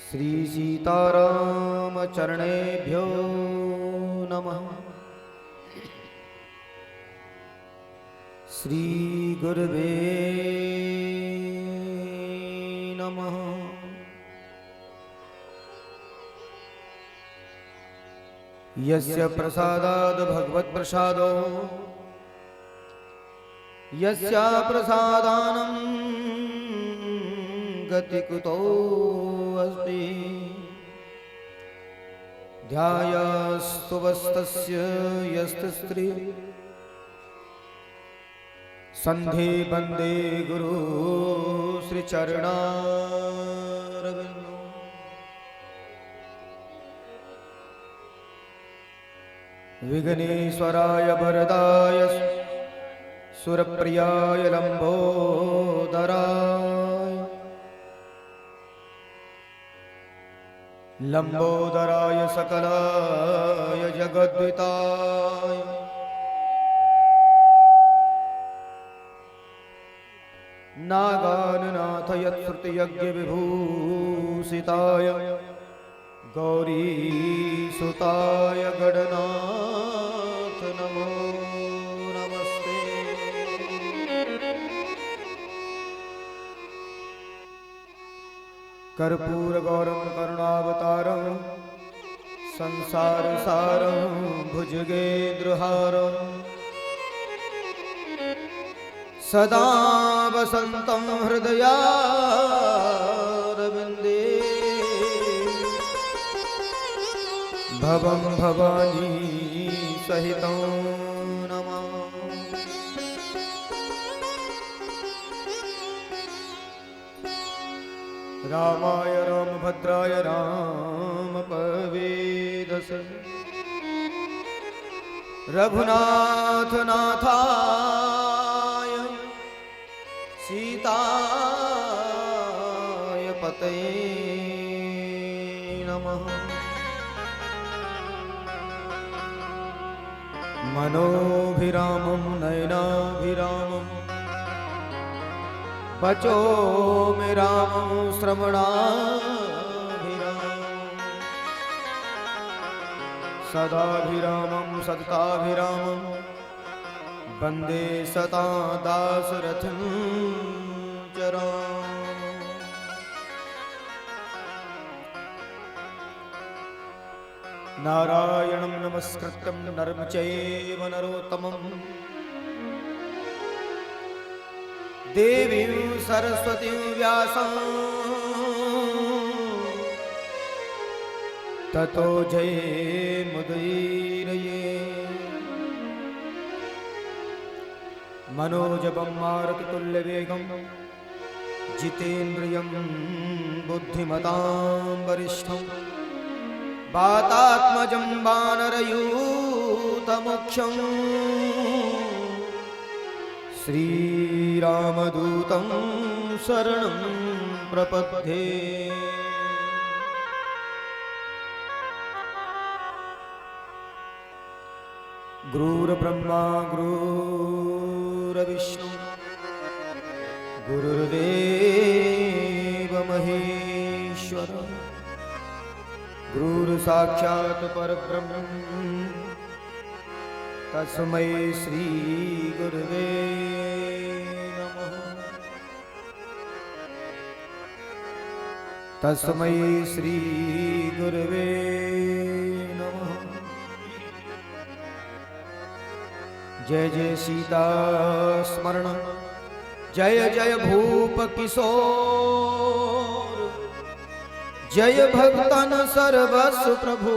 श्री सीताराम चरणेभ्यो नमः। श्री गुरुवे नमः। यस्य प्रसादाद् भगवत् प्रसादो यस्या प्रसादानं गतिकुतो अस्ति ध्यायास्तु वस्तस्य यस्तस्त्री संधे बंदे गुरु श्री चरणारविंदो। विघ्नेश्वराय वरदाय सुरप्रियाय लंबोदराय सकलाय जगद्विताय नागाननाथ यत्श्रुतियज्ञ विभूषिताय गौरीसुताय गणनाथ नमो नमस्ते। कर्पूरगौरं करुणावतारं संसारसारं भुजगेन्द्रहारं सदा वसन्तं हृदयारविन्दे भवं भवानी सहितं नमामि। रामाय रामभद्राय रामपवेदसे रघुनाथ नाथाय सीताय पतये नमः। मनोभिरामं नयनाभिरामं बचो मे रामं श्रवणाभिरामं सदाभिरामं सतताभिरामं वन्दे सता दासरथिं चरामि। नारायणं नमस्कृत्यं नरं चैव नरोत्तमं देवीं सरस्वतीं व्यासं ततो जयमुदीरये। मनोजवं मारुततुल्यवेगं जितेन्द्रियं बुद्धिमतां वरिष्ठं वातात्मजं वानरयूथमुख्यं श्रीरामदूतं शरणं प्रपद्ये। गुरुर्ब्रह्मा गुरुर्विष्णु गुरुर्देव महेश्वर गुरुर्साक्षात् परब्रह्म तस्मै श्री गुरुवे नमः। तस्मै श्री गुरुवे नमः। जय जय सीता स्मरण जय जय भूप किशोर जय भक्तन सर्वस्व प्रभु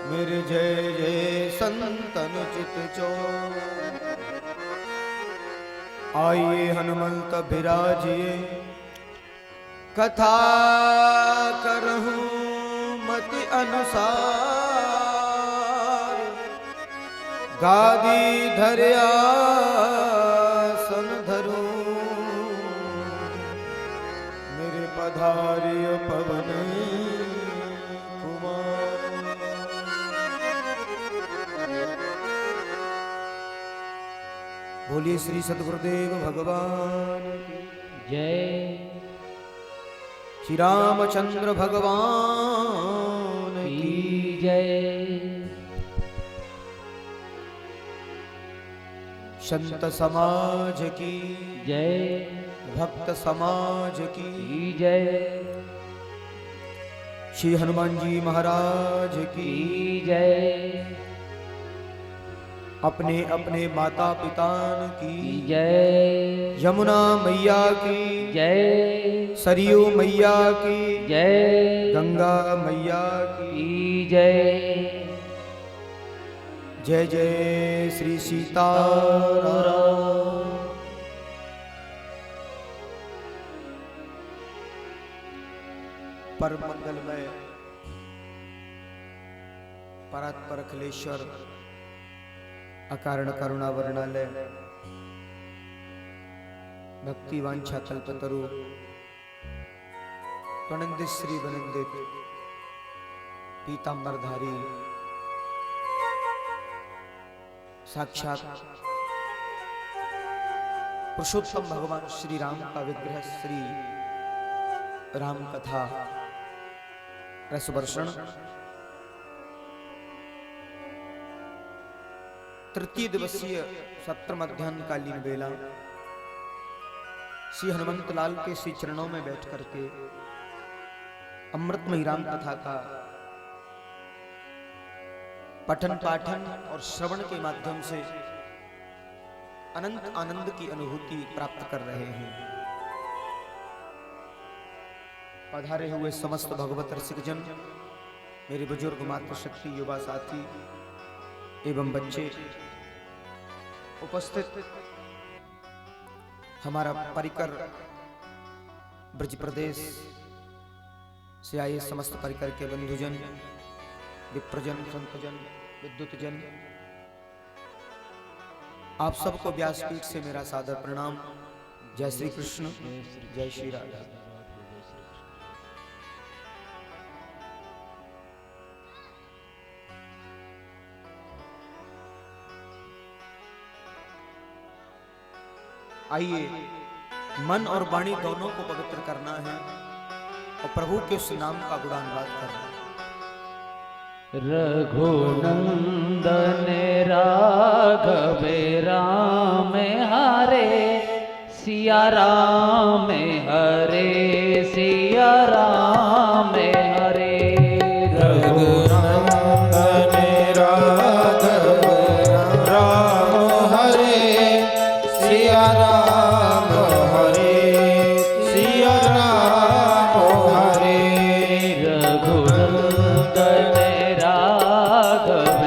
मेरे जय जय संतन चित चोर। आइए हनुमंत बिराजिए कथा करहूं मति अनुसार गादी धरिया सन धरूं मेरे पधारिय पवन कुमार। बोलिए श्री सद्गुरुदेव भगवान की जय। श्री रामचंद्र भगवान की जय। संत समाज की जय। भक्त समाज की जय। श्री हनुमान जी महाराज की जय। अपने अपने माता पिता की जय। यमुना मैया की जय। सरयू मैया की जय। गंगा मैया की जय। जय जय श्री सीताराम। परम मंगलमय परात्पर अखिलेश्वर अकारण करुणा वर्णालय भक्ति वांछा कल्पतरु त्वनिंदित श्री वनिंदित पीतांबरधारी साक्षात पुरुषोत्तम भगवान श्री राम का विग्रह श्री राम कथा रसवर्षण तृतीय दिवसीय सत्र मध्यान्ह कालीन बेला श्री हनुमंत लाल के श्री चरणों में बैठ करके अमृतमयी राम कथा का पठन पाठन और श्रवण के माध्यम से अनंत आनंद की अनुभूति प्राप्त कर रहे हैं। पधारे हुए समस्त भगवत रसिक जन, मेरे बुजुर्ग मातृशक्ति युवा साथी एवं बच्चे, उपस्थित हमारा परिकर ब्रज प्रदेश से आए समस्त परिकर के बंधुजन, विप्रजन, संतजन, विद्युतजन, आप सबको व्यासपीठ से मेरा सादर प्रणाम। जय श्री कृष्ण, जय श्री राधा। आइए मन और वाणी दोनों को पवित्र करना है और प्रभु के उस नाम का गुणानुवाद करना है। रघुनंदन राघव राम हरे सिया राम हरे सिया राम हरे। रघुनंदन राघव राम हरे सिया राम हरे सिया राम हरे। रघुनंदन राघव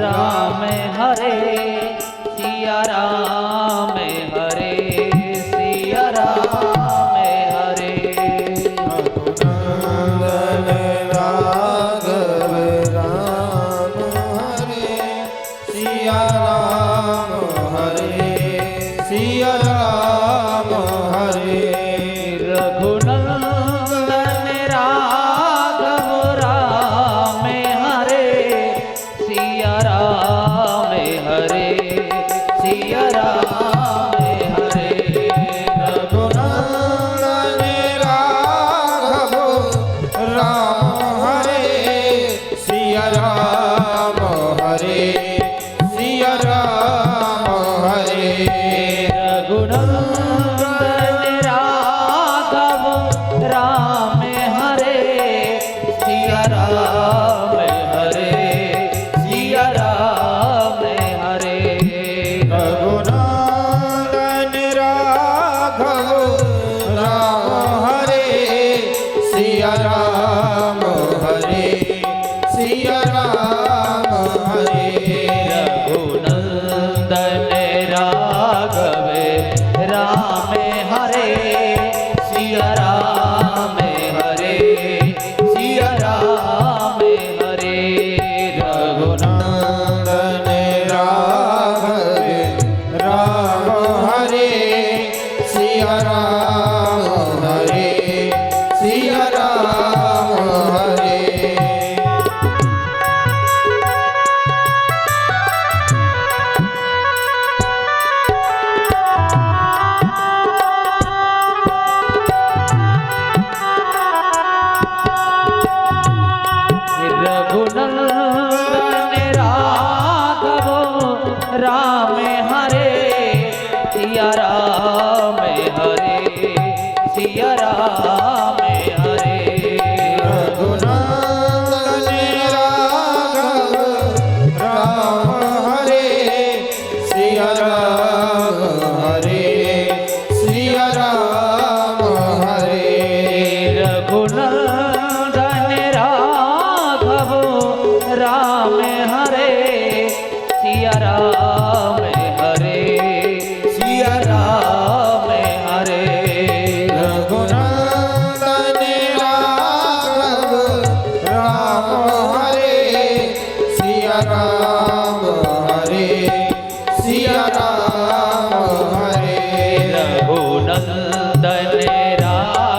राम हरे सिया राम हरे सिया राम हरे। रघुनंदन राघव राम हरे सिया राम हरे सिया राम हरे। रघुनंदन राघव राम हरे सिया राम हरे सिया राम हरे। रघुनंदन राघव राम हरे सिया राम हरे सिया राम हरे। रघुनंदन राघव राम हरे सिया राम हरे सिया राम हरे। रघुनंदन राघव राम हरे सिया राम हरे सिया राम हरे। रघुनंदन राघव राम हरे सिया राम हरे सिया राम हरे। रघुनंदन राघव राम हरे सिया राम हरे सिया राम हरे। सिया राम हरे सिया राम हरे रघुनंदन राघव राम हरे सिया राम हरे सिया राम हरे रघुनंदन राघव राम हरे सिया राम हरे सिया राम हरे रघुनंदन राघव राम हरे सिया राम हरे सिया राम हरे रघुनंदन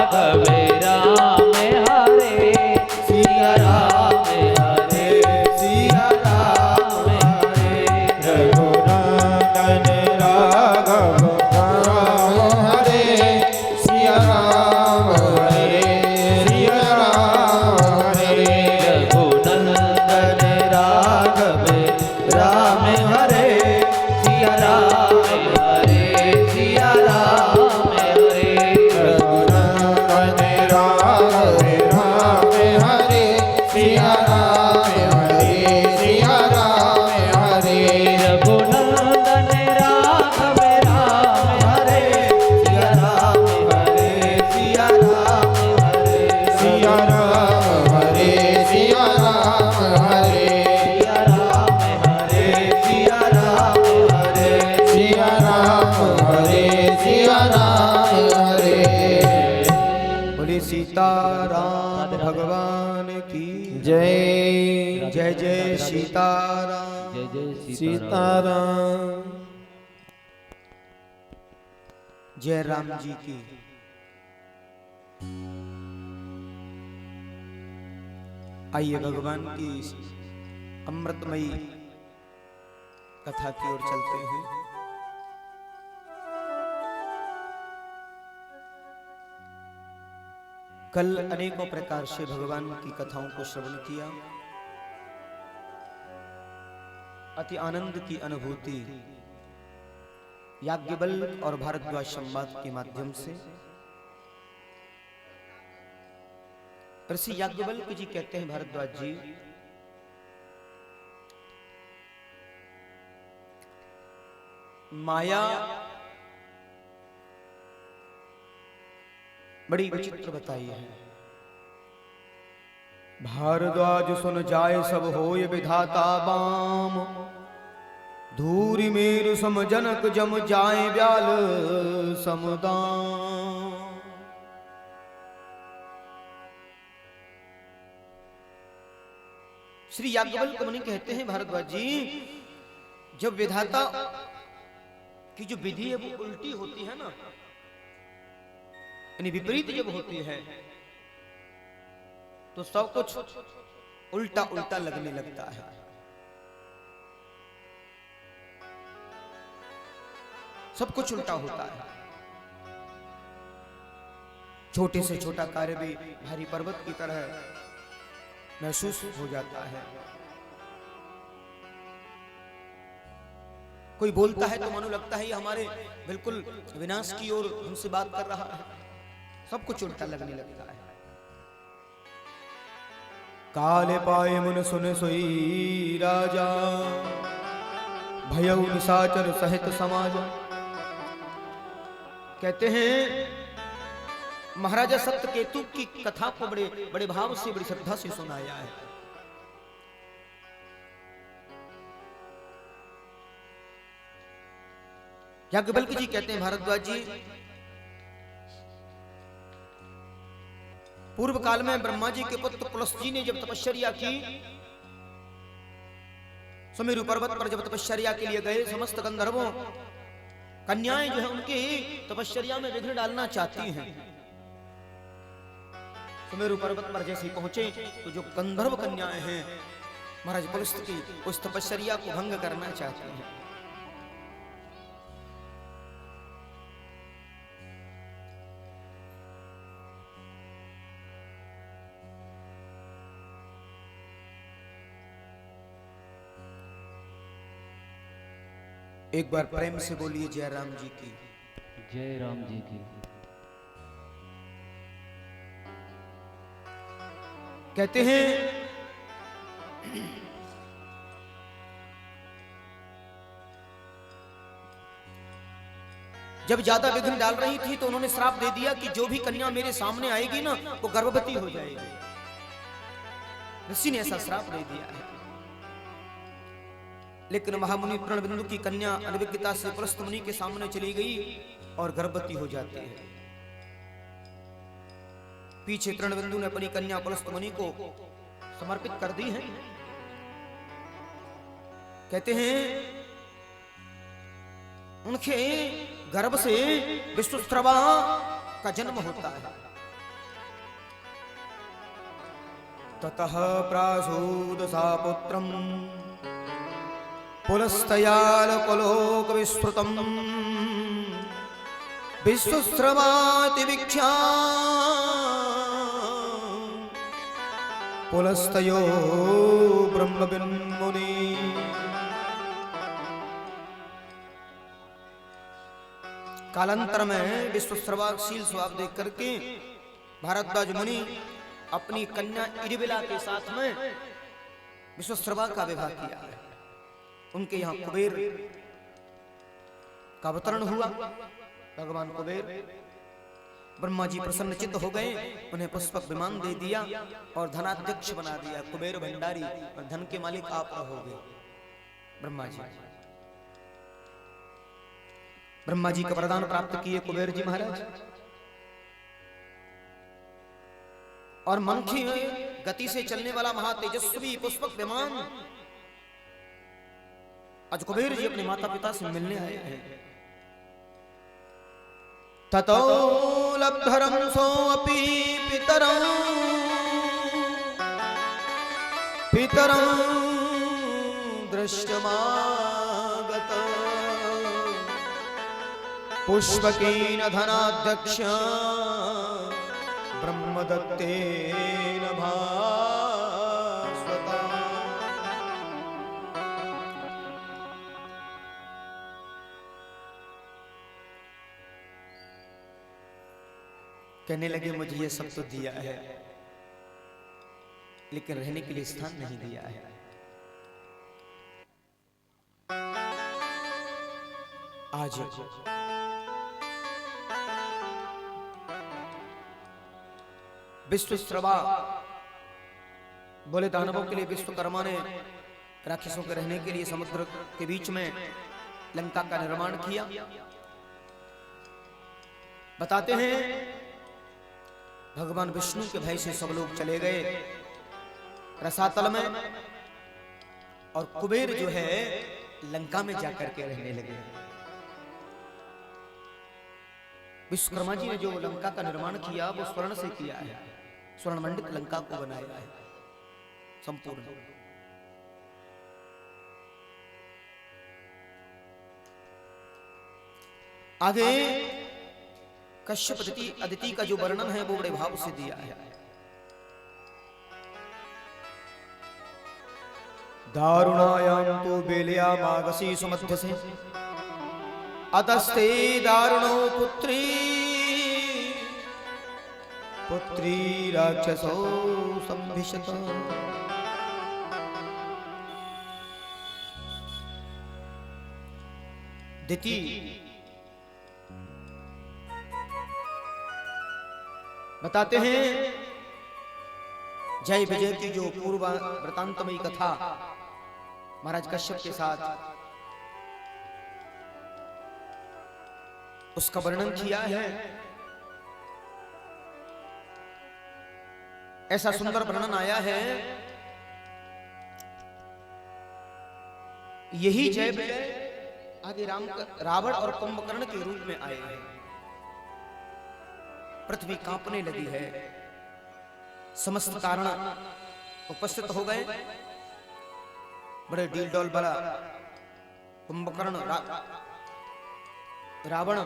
राघव राम हरे सिया राम हरे सिया राम हरे रघुनंदन राघव राम हरे सिया राम हरे सिया राम हरे रघुनंदन राघव राम हरे सिया राम हरे सिया राम हरे रघुनंदन राघव राम हरे सिया राम हरे सिया राम हरे रघुनंदन राघव राम हरे सिया राम हरे सिया राम हरे सिया राम हरे सिया राम हरे सिया राम हरे सिया राम हरे सिया राम हरे सिया राम हरे बोले सीताराम भगवान की जय जय जय सीताराम जय जय सीताराम जय राम जी की। आइए भगवान की इस अमृतमयी कथा की ओर चलते हैं। कल अनेकों प्रकार से भगवान की कथाओं को श्रवण किया, अति आनंद की अनुभूति याज्ञवल्क्य और भारद्वाज संवाद के माध्यम से। ऋषि याज्ञवल्क्य जी कहते हैं, भारद्वाज जी, माया बड़ी विचित्र बताई है। भारद्वाज सुन जाए सब होय विधाता बाम, धूरि मेरु सम जनक जम जाए व्याल समुदाम। श्री याज्ञवल्क्य मुनि कहते हैं, भारद्वाज जी, जब विधाता की जो विधि है वो उल्टी होती है ना, यानी विपरीत जब होती है, तो सब कुछ उल्टा उल्टा लगने लगता है। सब कुछ उल्टा होता है। छोटे से छोटा कार्य भी भारी पर्वत की तरह महसूस हो जाता है। कोई बोलता है तो मानो लगता है ये हमारे बिल्कुल विनाश की ओर हमसे बात कर रहा है। सब कुछ उल्टा लगने लगता है। काले पाए मुन सुन सोई राजा, भयउ निशाचर सहित समाज। कहते हैं महाराजा सत्यकेतु की कथा को बड़े बड़े भाव से, बड़ी श्रद्धा से सुनाया है। याज्ञवल्क्य जी कहते हैं, भारद्वाज जी, पूर्व काल में ब्रह्मा जी के पुत्र पुलस्त्य जी ने जब तपश्चर्या की, सुमेरु पर्वत पर जब तपश्चर्या के लिए गए, समस्त गंधर्वों कन्याएं जो है उनकी तपश्चर्या में विघ्न डालना चाहती हैं। सुमेरु पर्वत पर जैसे ही पहुंचे तो जो गंधर्व कन्याएं हैं महाराज पुलस्त्य की, उस तपश्चर्या को भंग करना चाहती हैं। एक बार प्रेम से बोलिए जय राम जी की। जय राम जी की। कहते हैं जब ज्यादा विघ्न डाल रही थी तो उन्होंने श्राप दे दिया कि जो भी कन्या मेरे सामने आएगी ना वो गर्भवती हो जाएगी। ऋषि ने ऐसा श्राप दे दिया है। लेकिन महामुनि तृणबिंदु की कन्या अनभिज्ञता से पुलस्त मुनि के सामने चली गई और गर्भवती हो जाती है। पीछे तृणबिंदु ने अपनी कन्या पुलस्त मुनि को समर्पित कर दी है। कहते हैं उनके गर्भ से विश्वस्त्रवा का जन्म होता है। ततः प्रासूद सा पुत्रम पुलस्तयालकलोक विस्तृतम विश्वस्त्रवाति विख्या पुलस्तयो ब्रह्मविन्मुनि। कालांतर में विश्वस्त्रवाशील स्वभाव देख करके भारद्वाज मुनि अपनी कन्या इरबिला के साथ में विश्वस्त्रवा का विवाह किया है। उनके यहाँ कुबेर का अवतरण हुआ। भगवान कुबेर ब्रह्मा जी प्रसन्न चित्त हो गए, उन्हें पुष्पक विमान दे दिया और धनाध्यक्ष बना दिया। कुबेर भंडारी और धन के मालिक आप रहोगे। ब्रह्मा जी का वरदान प्राप्त किए कुबेर जी महाराज, और मन की गति से चलने वाला महातेजस्वी पुष्पक विमान आज कुबेर जी अपने माता पिता से मिलने आए हैं। ततो लब्धरं सोऽपि पितरं दृष्टमागत पुष्पकेन धनाध्यक्ष ब्रह्मदत्तेन भास्वता। कहने लगे मुझे ये सब तो दिया है लेकिन रहने के लिए स्थान नहीं दिया है। आज विश्वस्त्रवा बोले दानवों के लिए विश्वकर्मा ने राक्षसों के रहने के लिए समुद्र के बीच में लंका का निर्माण किया। बताते हैं भगवान विष्णु के भय से सब लोग चले गए रसातल में, और कुबेर जो है लंका में जाकर के रहने लगे। विश्वकर्मा जी ने जो लंका का निर्माण किया वो स्वर्ण से किया है, स्वर्ण मंडित लंका को बनाया है संपूर्ण। आगे कश्यप अदिति का जो वर्णन है वो बड़े भाव से दिया है। दारुणायां तो बेलिया मागसी सुमध्य से अतस्ते दारुणो पुत्री राक्षसो संभिषत। दिति बताते हैं जय विजय की जो पूर्व वृतांतमयी कथा महाराज कश्यप के साथ उसका वर्णन किया है। ऐसा सुंदर वर्णन आया है, यही जय विजय आगे रावण और कुंभकर्ण के रूप में आए हैं। पृथ्वी कांपने लगी है, समस्त कारण उपस्थित हो गए। बड़े डील डोल बड़ा कुंभकर्ण रावण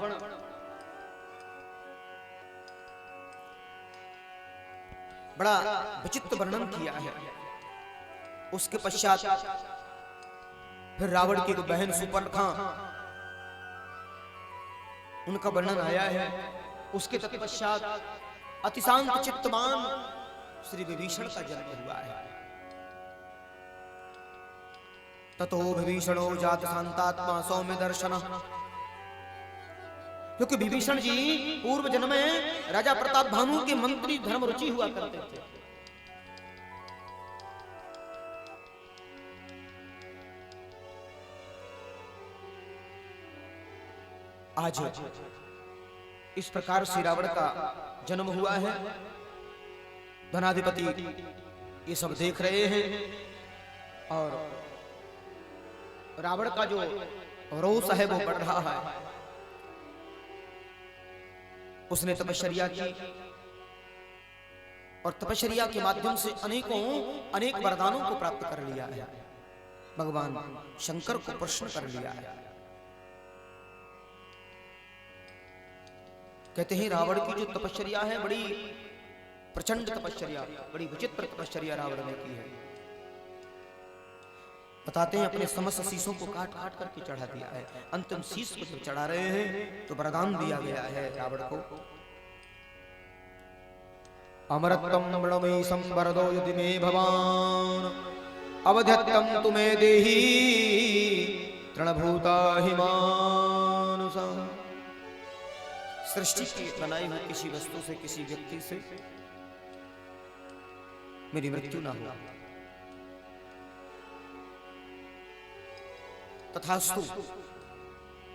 बड़ा विचित्र वर्णन किया है। उसके पश्चात फिर रावण की एक बहन सुपर्णखा, उनका वर्णन आया है। उसके तत्पश्चात अतिशांत चित्तवान श्री विभीषण का जन्म हुआ है। ततो विभीषणो जात शांतात्मा सौम्य दर्शन, क्योंकि विभीषण जी पूर्व जन्म में राजा प्रताप भानु के मंत्री धर्म रुचि हुआ करते थे। आज इस प्रकार से रावण का जन्म हुआ है। धनाधिपति ये सब देख रहे हैं और रावण का जो रोष है वो बढ़ रहा है। उसने तपश्चर्या की और तपश्चर्या के माध्यम से अनेक वरदानों को प्राप्त कर लिया है। भगवान शंकर को प्रसन्न कर लिया है। कहते हैं रावण की जो तपश्चर्या है बड़ी प्रचंड तपश्चर्या, बड़ी विचित्र तपश्चर्या रावण ने की है। बताते हैं अपने समस्त शीशों को काट काट करके चढ़ा दिया है। अंतिम शीश को जब चढ़ा रहे हैं तो वरदान दिया गया है रावण को, अमरत्वं वृणमीशं वरदो यदि मे भवान अवध्यत्तं तुमे देहि तृणभूता हिमानुषा। सृष्टि की बनाई हुई किसी वस्तु से, किसी व्यक्ति से मेरी मृत्यु ना हो, तथास्तु।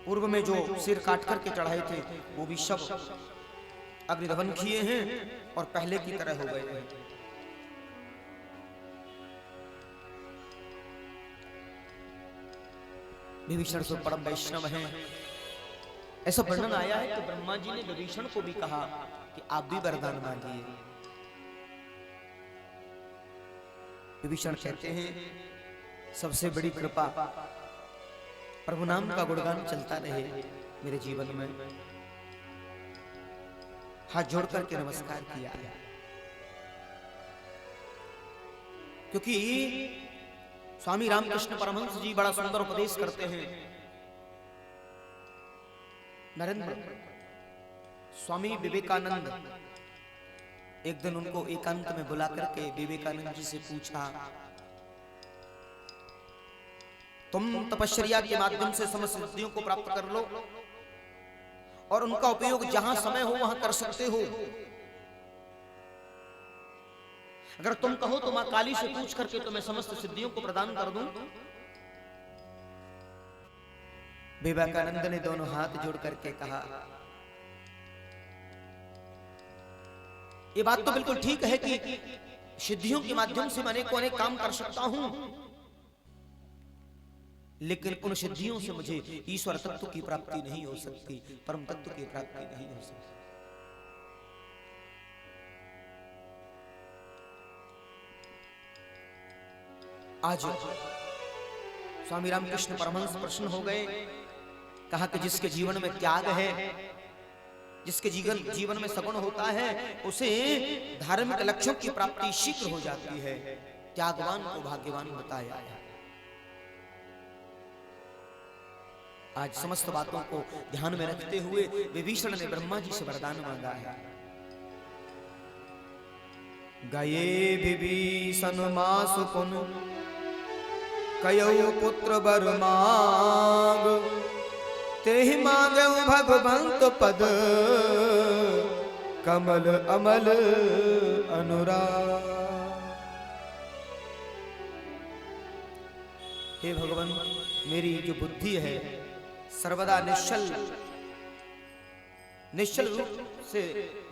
पूर्व में जो सिर काट करके चढ़ाए थे वो भी सब अग्निदहन किए हैं और पहले की तरह हो गए हैं। विभीषण तो परम वैष्णव हैं। ऐसा वर्णन आया है कि ब्रह्मा जी ने विभीषण को भी कहा कि आप भी वरदान मांगिए। विभीषण कहते हैं सबसे बड़ी कृपा प्रभु नाम का गुणगान चलता रहे मेरे जीवन में। हाथ जोड़ करके नमस्कार किया, क्योंकि स्वामी रामकृष्ण परमहंस जी बड़ा सुंदर उपदेश करते हैं। नरेंद्र स्वामी विवेकानंद एक दिन उनको एकांत में बुला करके विवेकानंद जी से पूछा, तुम तपश्चर्या के माध्यम से समस्त सिद्धियों को प्राप्त कर लो और उनका उपयोग जहां समय हो वहां कर सकते हो। अगर तुम कहो तो मां काली से पूछ करके तुम्हें समस्त सिद्धियों को प्रदान कर दूं। विवेकानंद ने दोनों हाथ जोड़ करके कहा, ये बात तो बिल्कुल ठीक है कि सिद्धियों के माध्यम से मैं अनेक काम कर सकता हूं, लेकिन उन सिद्धियों से मुझे ईश्वर तत्व की प्राप्ति नहीं हो सकती, परम तत्व की प्राप्ति नहीं हो सकती। आज स्वामी रामकृष्ण परमहंस प्रसन्न हो गए। कहा कि जिसके जीवन में त्याग है, जिसके जीवन में सगुण होता है, उसे धार्मिक लक्ष्यों की प्राप्ति शीघ्र हो जाती है। त्यागवान को भाग्यवान बताया है। आज समस्त बातों को ध्यान में रखते हुए विभीषण ने ब्रह्मा जी से वरदान मांगा है। गये विभीषण मासु पुन कयौ पुत्र बर मांग, तेहि मांगौ भगवंत पद कमल अमल अनुराग। हे भगवान, मेरी जो बुद्धि है सर्वदा निश्चल रूप से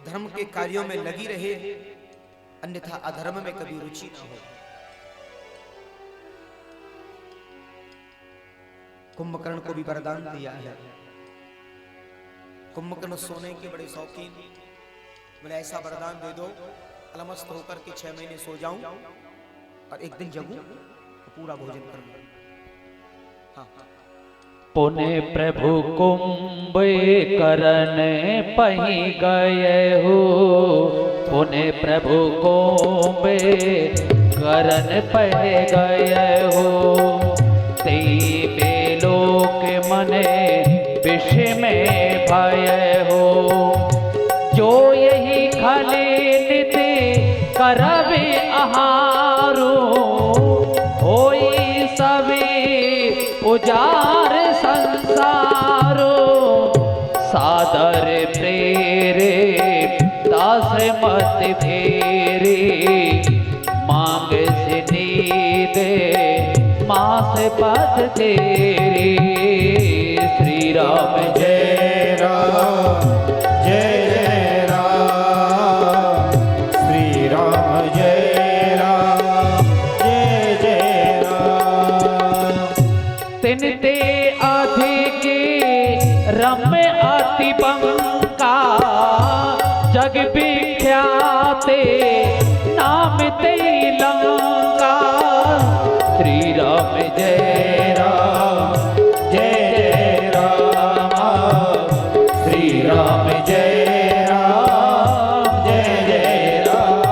धर्म के कार्यों में लगी रहे, अन्यथा अधर्म में कभी रुचि न हो। कुंभकर्ण को भी वरदान दिया है। कुंभकर्ण सोने के बड़े शौकीन, बोले ऐसा वरदान दे दो अलमस्त होकर के 6 महीने सो जाऊं और एक दिन जगूं तो पूरा भोजन कर लूं। हाँ, पुने प्रभु कुंभकर्ण पही गए हो, पुने प्रभु कुंभकर्ण पही गए हो, ते में भय हो। जो यही खले नित करबे आहारो, होई सवे उजार संसारो। सादर प्रेरे दास मत फेरे, मांग से नीदे मास पथ तेरे। श्री राम जय राम जय जय राम, श्री राम जय राम जय जय राम। तिन ते अधिके रम्य अति बंका, जग विख्याते नाम ते लंका। श्री राम जय राम जय जय राम, श्री राम जय राम जय जय राम।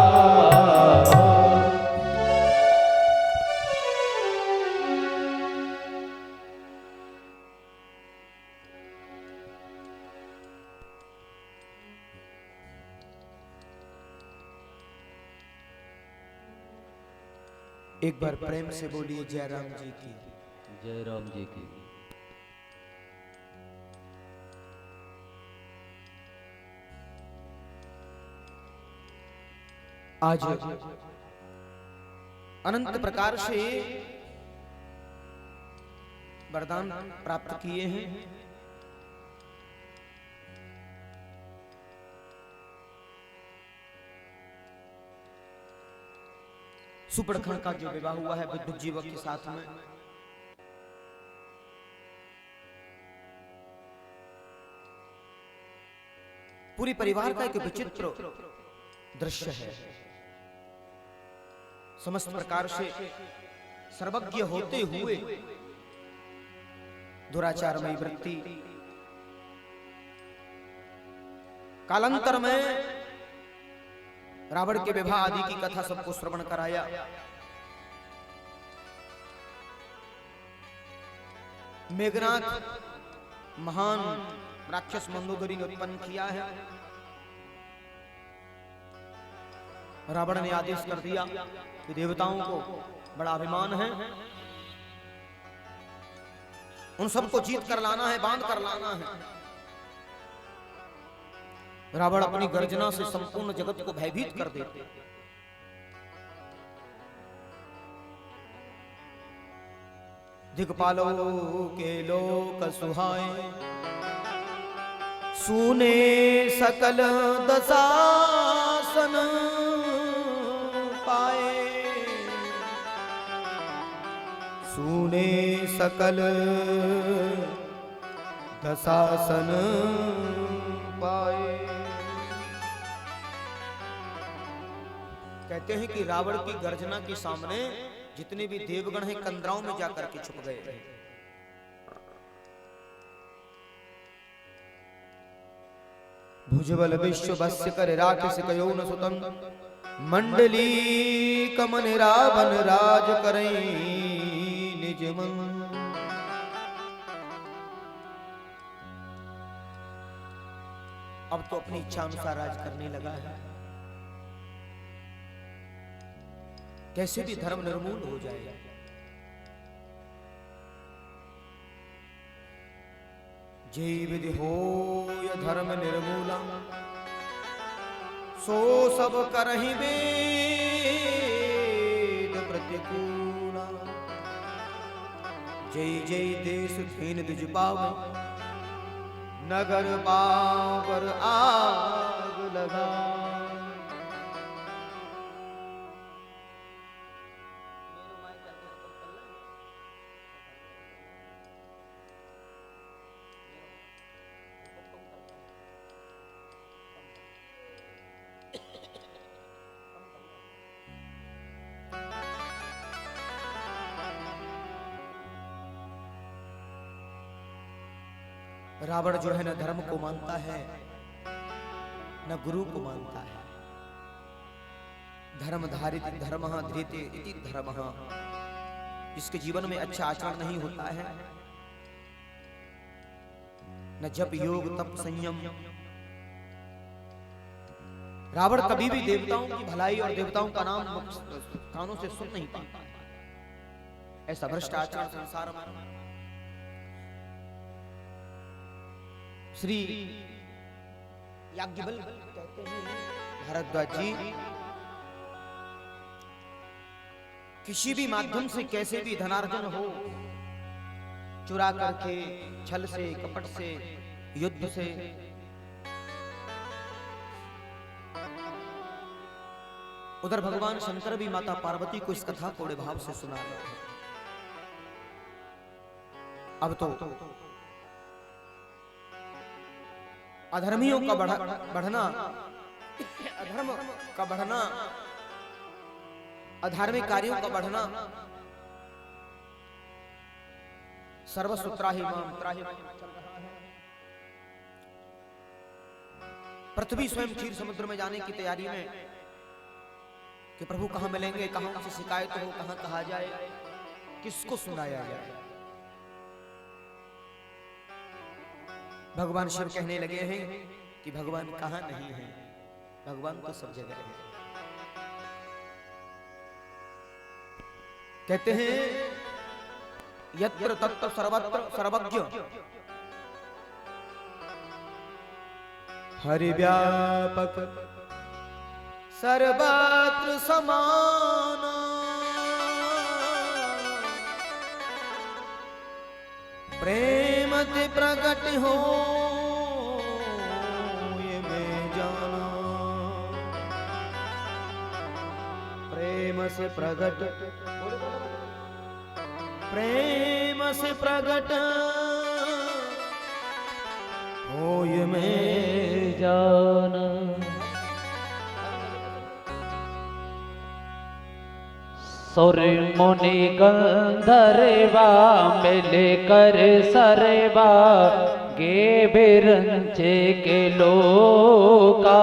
एक बार प्रेम से बोलिए जय राम जी की। जय राम जी की। आज अनंत प्रकार से वरदान प्राप्त किए हैं। सुपर्णखंड का जो विवाह हुआ है विद्युत जीवक के साथ में, पूरी परिवार का एक विचित्र दृश्य है। समस्त प्रकार से सर्वज्ञ होते हुए दुराचारमयी वृत्ति, कालांतर में रावण के विवाह आदि की कथा सबको श्रवण कराया। मेघनाथ महान राक्षस मंदोदरी ने उत्पन्न किया है। रावण ने आदेश कर दिया कि देवताओं को बड़ा अभिमान है, उन सबको जीत कर लाना है, बांध कर लाना है। रावण अपनी गर्जना से संपूर्ण जगत को भयभीत कर देते। दिक्पालों के लोक सुहाए, सुने सकल दशासन पाए। सुने सकल दशासन पाए। कहते हैं कि रावण की गर्जना के सामने जितने भी देवगण हैं कंदराओं में जाकर के छुप गए। भुजबल विश्व बस्य कर राक्षस कयो न सुतन, मंडली कमन रावण राज करई निज मन। अब तो अपनी इच्छा अनुसार राज करने लगा है। कैसे भी धर्म निर्मूल हो जाएगा। जय विधि होय धर्म निर्मूला, सो सब करहि वेद प्रतिकूला। जय जय देश धीन द्विज पावै, नगर पावर आग लगा। रावण जो है न धर्म को मानता है न गुरु को मानता है। धर्म धारित धर्म धृते इति धर्म, जिसके जीवन में अच्छा आचरण नहीं होता है न जप योग तप संयम। रावण कभी भी देवताओं की भलाई और देवताओं का नाम कानों से सुन नहीं पाता है। ऐसा भ्रष्ट आचरण संसार में। श्री याज्ञवल्क्य कहते हैं, भारद्वाज जी, किसी भी माध्यम से कैसे भी धनार्जन हो, चुरा करके, छल से, कपट से, युद्ध से, उधर भगवान शंकर भी माता पार्वती को इस कथा को भाव से सुना रहे हैं। अब तो अधर्मियों का बढ़ना, अधर्म का बढ़ना, अधार्मिक कार्यों का बढ़ना, सर्वसूत्राहि माम त्राहि माम चल रहा है। पृथ्वी स्वयं क्षीर समुद्र में जाने की तैयारी में कि प्रभु कहां मिलेंगे, कहां उनसे शिकायत हो, कहां कहा जाए, किसको सुनाया जाए। भगवान शिव कहने लगे हैं कि भगवान कहां नहीं है, भगवान तो सब जगह है। कहते हैं यत्र तत्र सर्वत्र सर्वज्ञ, हरि व्यापक सर्वत्र समान, प्रेम ते प्रकट हो ये मैं जाना, प्रेम से प्रकट, प्रेम से प्रकट हो ये मैं जाना। सुर मुनि गंधर्वा मिलकर सरवा गे बिरंचे के लोका,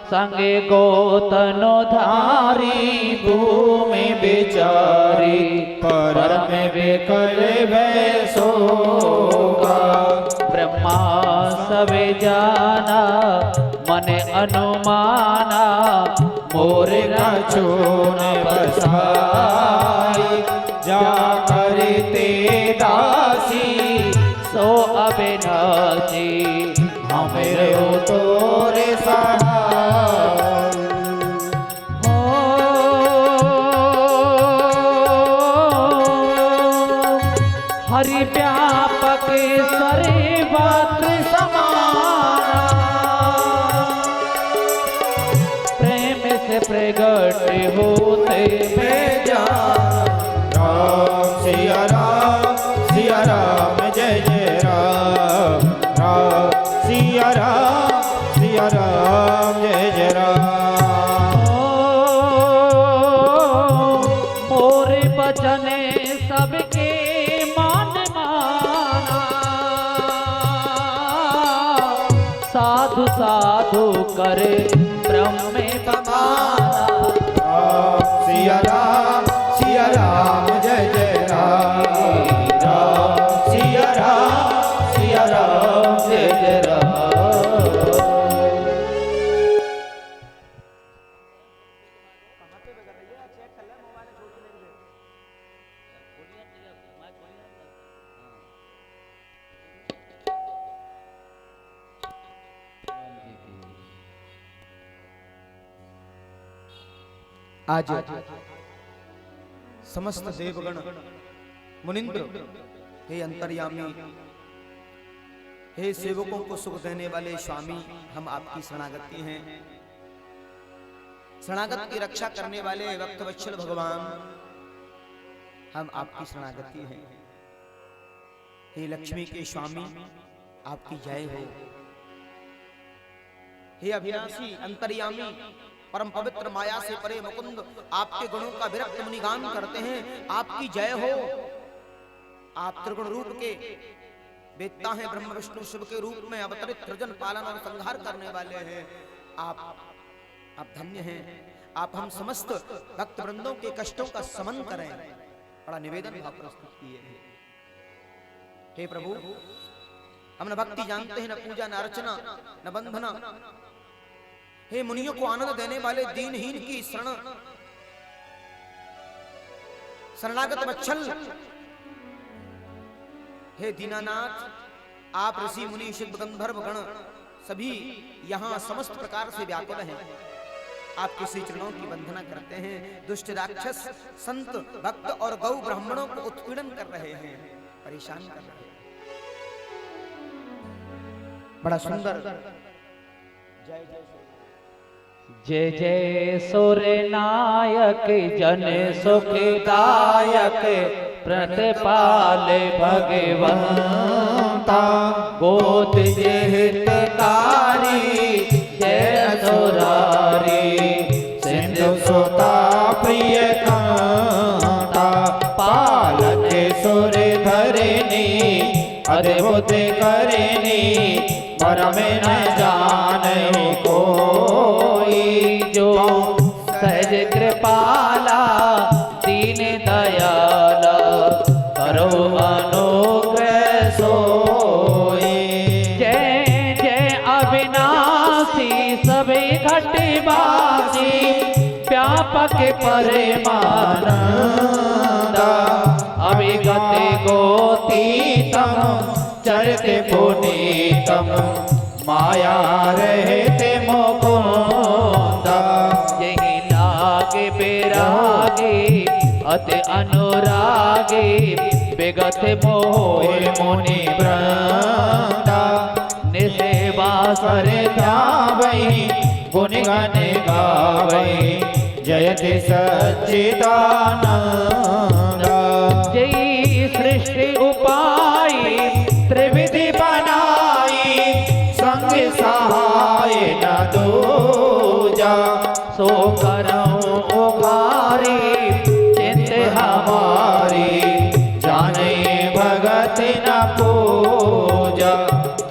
संगे गोतनो धारी भूमि बिचारी, परम विकल वैसोगा। ब्रह्मा सबे जाना मन अनुमाना, मोर कछु न बसाई, जा करते दासी सो अविनाशी, हमरे तोरे सहाय। हरि व्यापक सर्वत्र समाना, प्रेम से प्रगट होते बेजान। राम सिया राम जय जय राम, राम सिया राम जय जय राम। मोरे बचन सबके मान माना, साधु साधु करे ब्रह्म बमाना। सिया राम जय जय राम, राम सिया राम जय जय राम। आज समस्त देवगण मुनिंद्र, हे अंतर्यामी, हे सेवकों को सुख देने वाले स्वामी, हम आपकी शरणागति हैं। शरणागत की रक्षा करने वाले भक्तवत्सल भगवान, हम आपकी शरणागति हैं। हे लक्ष्मी के स्वामी, आपकी जय हो। हे अविनाशी अंतर्यामी, परम पवित्र माया से परे मुकुंद, आपके गुणों का विरक्त मुनिगान करते हैं, आपकी जय हो। आप त्रिगुण रूप के वेदता हैं, ब्रह्म विष्णु शिव के रूप में अवतरित सृजन पालन और संहार करने वाले हैं। आप धन्य हैं। आप हम समस्त भक्त वृंदों के कष्टों का समन करें, बड़ा निवेदन भाव प्रस्तुत किए हैं। हे प्रभु, हम न भक्ति जानते हैं, न पूजा, न अर्चना, न बंधना। हे मुनियों को आनंद देने वाले दीनहीन की शरणागत वत्सल, हे दीनानाथ, आप ऋषि मुनि सिद्ध गंधर्व गण सभी यहाँ समस्त प्रकार से व्याकुल हैं। आपके श्री चरणों की वंदना करते हैं। दुष्ट राक्षस संत भक्त और गौ ब्राह्मणों को उत्पीड़न कर रहे हैं, परेशान कर रहे हैं। बड़ा सुंदर जय जय सूर्य नायक जन सुखदायक प्रतिपाल भगवंता गोद हितकारी जय असुरारी सिंधु सुता प्रिय कांता पालक सुर धरनी अद्भुत करनी परम न जाने कोई जो सहज कृपाला दीन दयाला करो अनुग्रह सोई। जय जय अविनाशी सभी घटवासी व्यापक परमानंदा अविगत गोतीतम चरते पुनीतम माया रहते मुकुंदा। यही लागे बेरागे अति अनुरागे विगत मोह मुनि वृंदा निसेवा सर गावई गुण गण गावई जयति सच्चिदानंद। जय सृष्टि उपाय त्रिविधि बनाई संग सहाय न दूजा सो करऊं उभारी चिंत हमारी जाने भगत न पूजा।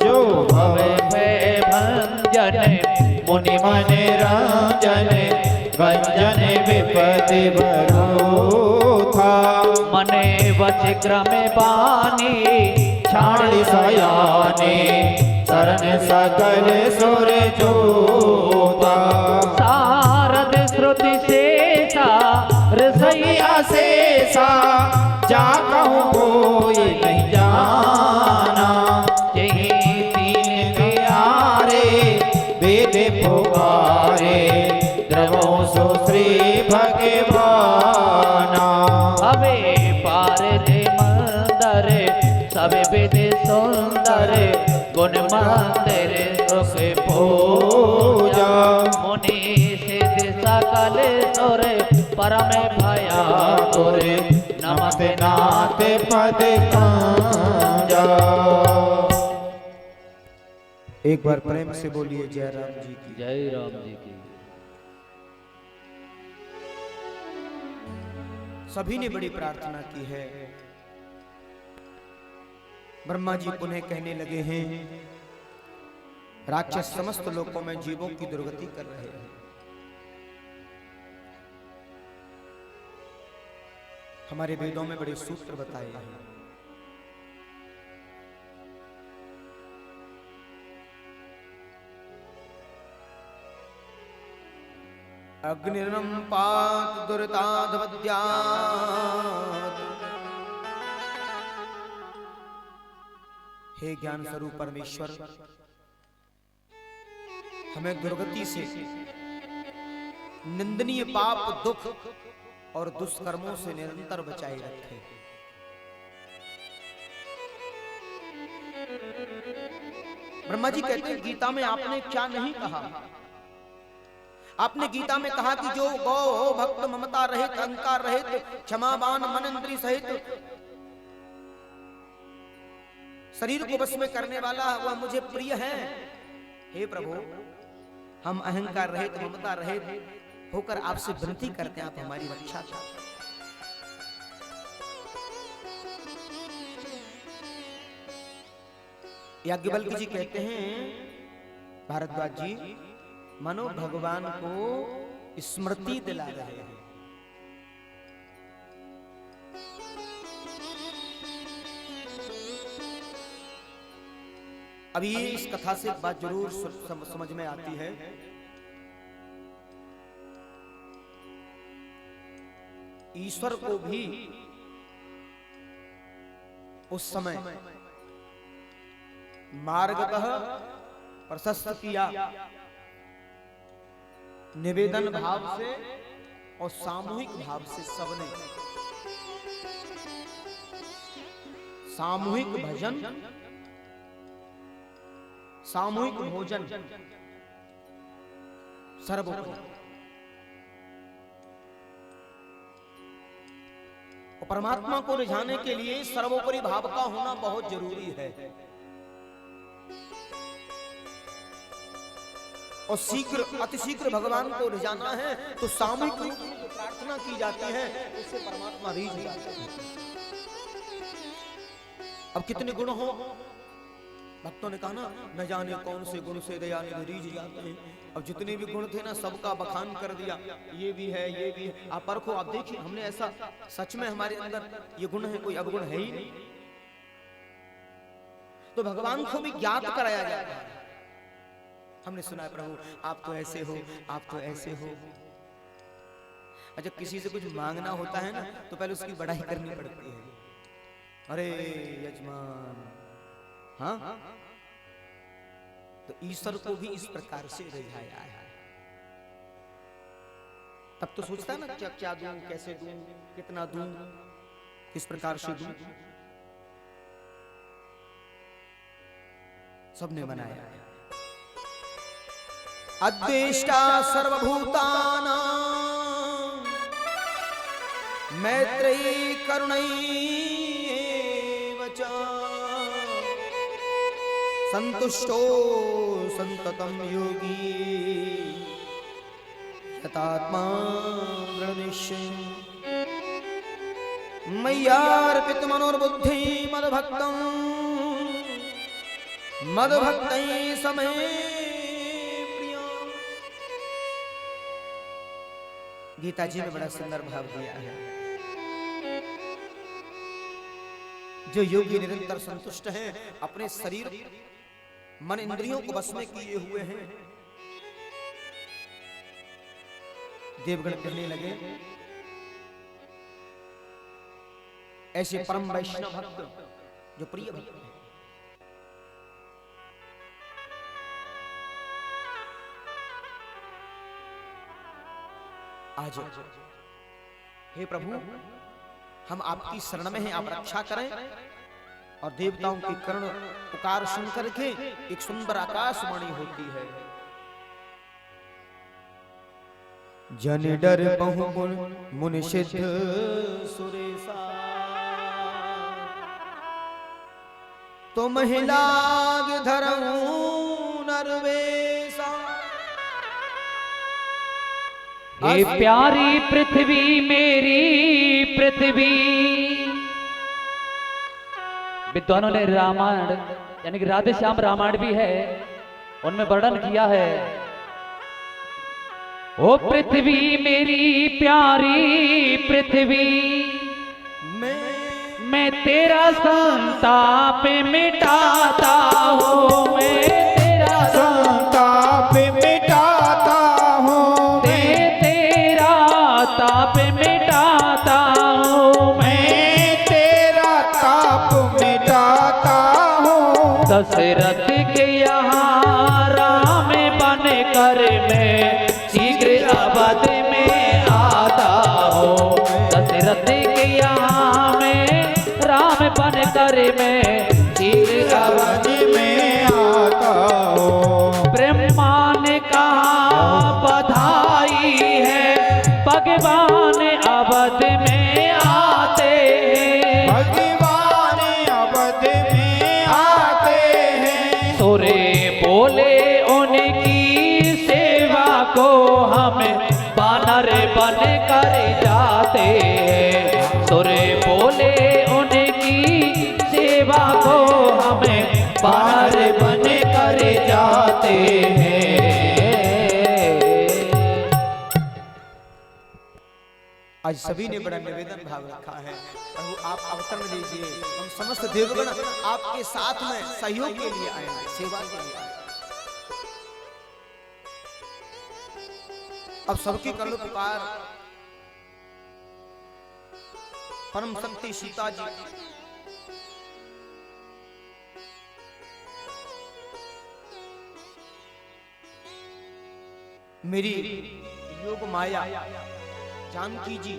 जो भवे भय भंजन मुनि मन रंजन गंजन विपति भरो था मने वच क्रम बानी छाड़ी सयाने शरण सकल सुर जोता। सारद श्रुति शेषा रसई अशेषा जा कहूँ कोई नहीं जाना यही तीन प्यारे वेद पुकारे द्रवों सो श्री भगवाना। अबे पार दे मंदर सब विध सुंदर गुण मंदिर सुख पूजा मुनि सिद्ध सकल सुर परम भया तुर नमते नाथ पद कांजा। एक बार प्रेम से बोलिए जय राम जी की। जय राम जी की। सभी ने बड़ी प्रार्थना की है। ब्रह्मा जी पुनः कहने लगे हैं, राक्षस समस्त लोकों में जीवों की दुर्गति कर रहे हैं। हमारे वेदों में बड़े सूत्र बताए हैं। अग्निर्नम पात दुरिताधवद्यात्। हे ज्ञान स्वरूप परमेश्वर, हमें दुर्गति से, निंदनीय पाप दुख और दुष्कर्मों से निरंतर बचाए रखे। ब्रह्मा जी कहते हैं, गीता में आपने क्या नहीं कहा? आपने गीता में कहा कि जो गौ हो भक्त ममता रहित अहंकार रहित क्षमावान मन इंद्रिय सहित शरीर को वश में करने वाला वह मुझे प्रिय है। हे प्रभु, हम अहंकार रहित ममता रहित होकर आपसे विनती करते हैं, आप हमारी रक्षा करें। याज्ञवल्क्य जी कहते हैं, भारद्वाज जी मानो भगवान को स्मृति दिला रहे हैं। अब ये इस कथा से एक बात जरूर समझ में आती है। ईश्वर को भी उस समय मार्गतः प्रशस्त किया, निवेदन भाव से और सामूहिक भाव से सबने सामूहिक भजन, सामूहिक भोजन सर्वोपरि, और परमात्मा को रिझाने के लिए सर्वोपरि भाव का होना बहुत जरूरी है। और शीघ्र अतिशीघ्र भगवान को रिझाना है तो सामूहिक रूप में जो प्रार्थना की जाती है उससे परमात्मा रीझ जाते हैं। अब कितने गुण हो, भक्तों ने कहा ना, न जाने कौन से गुण से दयानिधि रीझ जाते हैं। अब जितने भी गुण थे ना सबका बखान कर दिया, ये भी है, ये भी है। आप परखो, आप देखिए, हमने ऐसा सच में हमारे अंदर ये गुण है, कोई अवगुण है ही नहीं। तो भगवान को भी ज्ञात कराया जाता है। हमने सुना है, प्रभु आप तो ऐसे हो, आप तो ऐसे हो। जब किसी से कुछ मांगना होता है ना तो पहले उसकी बढ़ाई करनी पड़ती है। अरे यजमान, हाँ, तो ईश्वर को भी इस प्रकार से रिझाया है। तब तो सोचता है ना, क्या क्या दूं, कैसे दूं, कितना दूं, किस प्रकार से दूं। सबने बनाया है। अद्वेष्टा सर्वभूतानां मैत्रेयी करुणैव च संतुष्टो संततं योगी यतात्मा दृढनिश्चयः मय्यार्पित मनोर्बुद्धि मद्भक्तैः समे प्रिया। गीता जी में बड़ा सुंदर भाव दिया है। जो योगी निरंतर संतुष्ट हैं, अपने शरीर मन इंद्रियों को बस में किए हुए हैं। देवगण कहने लगे, ऐसे परम वैष्णव भक्त जो प्रिय भक्त हैं, आज हे प्रभु हम आपकी शरण में हैं, आप रक्षा करें। और देवताओं की कर्ण पुकार सुन करके एक सुंदर आकाशवाणी होती है। जन डर बहुगुण मुनि सिद्ध सुरेशा, तो महिला धरऊ नरवेशा। ये प्यारी पृथ्वी मेरी पृथ्वी। विद्वानों ने रामायण यानी कि राधे श्याम रामायण भी है, उनमें वर्णन किया है। ओ पृथ्वी मेरी प्यारी पृथ्वी, मैं तेरा संताप मिटाता हूँ, मैं तेरा संताप मिटाता हूँ, तेरा ताप मिटाता हूँ, मैं तेरा ताप मिटाता हूँ। दशरथ के यहाँ राम बन कर मैं शीघ्र अवध में आता हूँ। दशरथ के यहाँ मैं राम बन कर मैं शीघ्र अवध में आता हूँ। ब्रह्मा ने कहा बधाई है, भगवान अवध में आते हैं, भगवान अवध में आते हैं। सुरे बोले उनकी सेवा को हम बानर बन कर जाते हैं। सुरे बोले उनकी सेवा को हम बानर बन कर जाते हैं। आज सभी ने बड़ा निवेदन भाव रखा है। प्रभु आप अवतरण लीजिए, हम समस्त देवगण आपके साथ में सहयोग के लिए आए हैं, सेवा के लिए आए हैं। अब सबकी कर लो पुकार। परम शक्ति सीता जी मेरी योग माया जानकी जी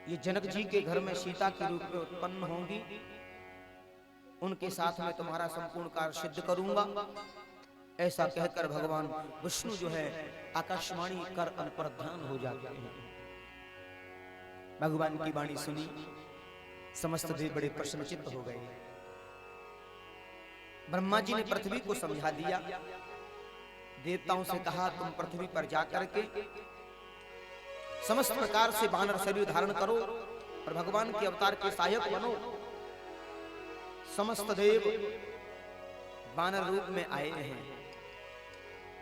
ये जनक जी के घर में सीता के रूप में उत्पन्न होंगी, उनके साथ में तुम्हारा संपूर्ण कार्य सिद्ध करूंगा। ऐसा कहकर भगवान विष्णु जो है आकाशवाणी कर अन पर ध्यान हो जाते हैं। भगवान की वाणी सुनी, समस्त देव बड़े प्रसन्नचित्त हो गए। ब्रह्मा जी ने पृथ्वी को समझा दिया, देवताओं से कहा तुम पृथ्वी पर जाकर के समस्त प्रकार से वानर शरीर धारण करो और भगवान के अवतार के सहायक बनो। समस्त देव वानर रूप में आए हैं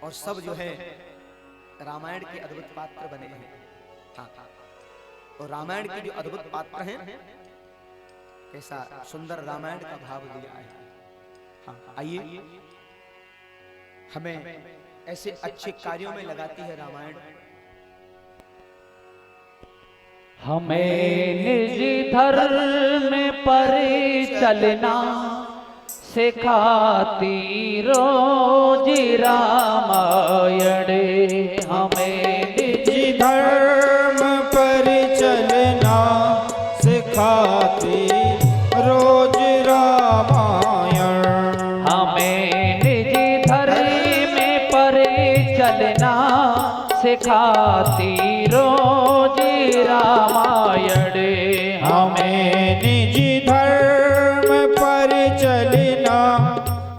और सब जो है रामायण के अद्भुत पात्र बने हैं। हाँ, और रामायण के जो अद्भुत पात्र हैं, कैसा सुंदर रामायण का भाव दिया है। हाँ, आइए हमें ऐसे अच्छे कार्यों में लगाती है रामायण। हमें निज धर्म पर चलना सिखाती रोज रामायण। हमें निज धर्म पर चलना सिखाती रोज रामायण। हमें निज धर्म पर चलना सिखाती रोज रामायण। हमें निज धर्म पर चलना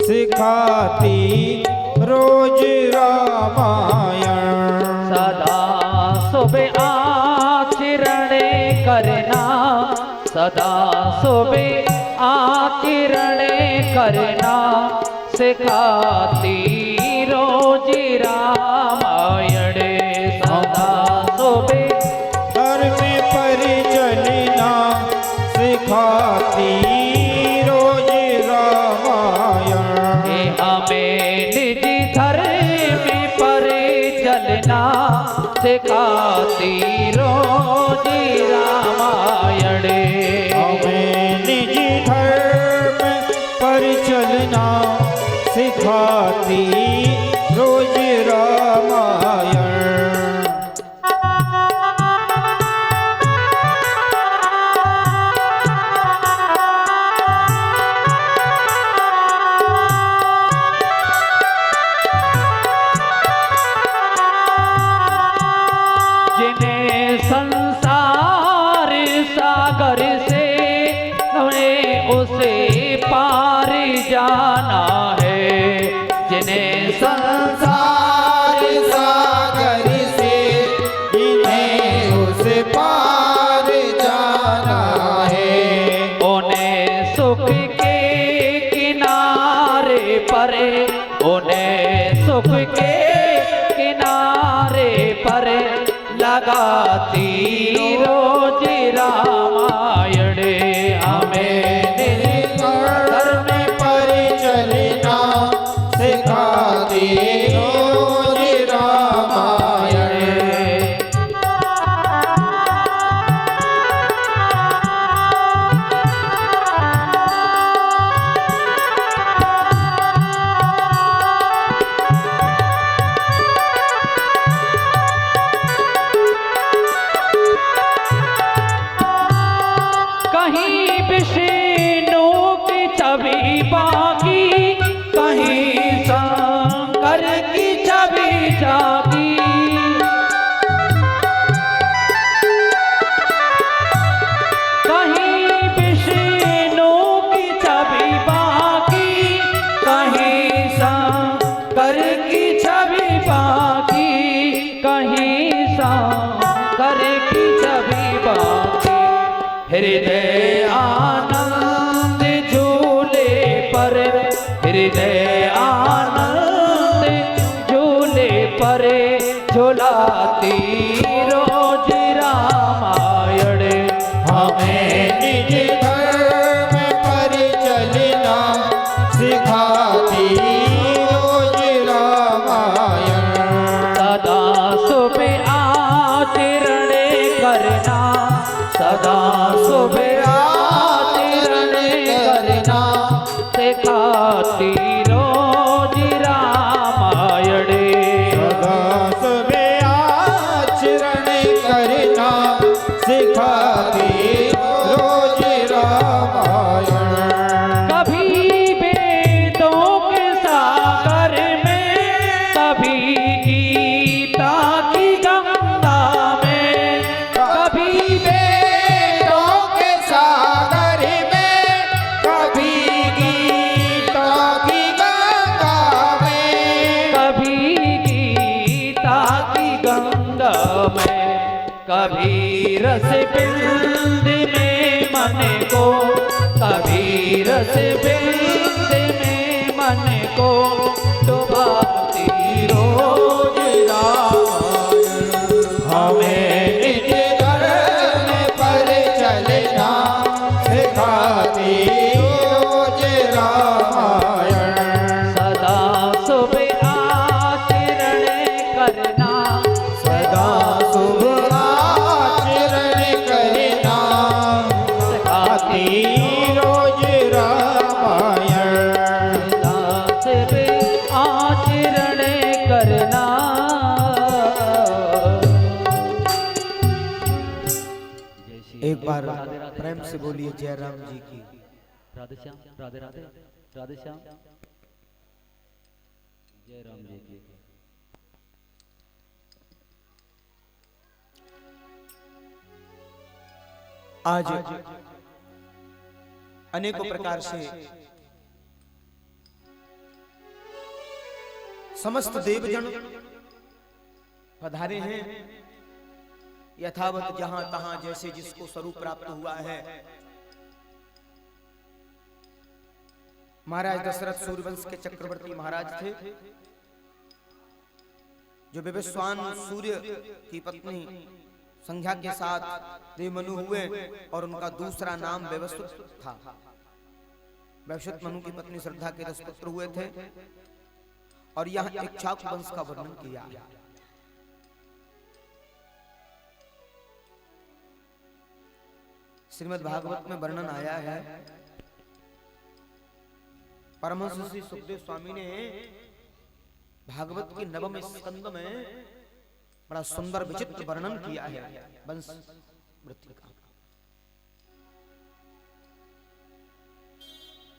सिखाती रोज रामायण। सदा सुबह आचरण करना, सदा सुबह आचरण करना सिखाती रोज रामायण। सदा सुबह धर्म पर चलना सिखाती रोज रामायण। हमें निज धर्म पर चलना सिखाती रोज रामायण। हमें निज धर्म पर चलना सिखाती रोज रामायण। जिन्हें संसार सागर से हमें उसे पार जाना है। जिन्हें संसार सागर से इन्हें उस पार जाना है। उन्हें सुख के किनारे पर, उन्हें सुख के किनारे पर लगाती रोज रामायण। हमें निज धर्म पर चलना सिखाती रोज रामायण। कहीं विष्णु की छवि बाकी, कहीं शंकर की छवि जागी। कहीं विष्णु की छवि बाकी, कहीं शंकर की छवि बाकी, कहीं शंकर की छवि बाकी। हृदय आनंद झूले पर, हृदय आनंद झूले पर झुलाती रोज रामायण। कभी रस बिंद में मन को, कभी रस बिंद में मन को डुबाती रोज रामायण। हमें निज धर्म पर चलना सिखाती रोज रामायण। सदा शुभ आचरण करना, सदा शुभ आचरण करना सिखाती रोज रामायण। शुभ आचरण करना। एक बार प्रेम से बोलिए जय राम जी की। राधे श्याम, राधे राधे, राधे श्याम, जय राम जी की। आज अनेकों प्रकार से समस्त देवजन पधारे हैं। यथावत जहां तहां जैसे जिसको स्वरूप प्राप्त हुआ है। महाराज दशरथ सूर्यवंश के चक्रवर्ती महाराज थे, जो विवस्वान सूर्य की पत्नी संध्या के साथ देवमनु हुए और उनका दूसरा नाम वैवस्वत था। वैवस्वत मनु की पत्नी श्रद्धा के 10 पुत्र हुए थे और यहाँ इक्ष्वाकु वंश का वर्णन किया। श्रीमद् भागवत में वर्णन आया है। परमहंस श्री सुखदेव स्वामी ने भागवत के 9वें स्कंद में बड़ा सुंदर विचित्र वर्णन किया है वंश वृत्ति का।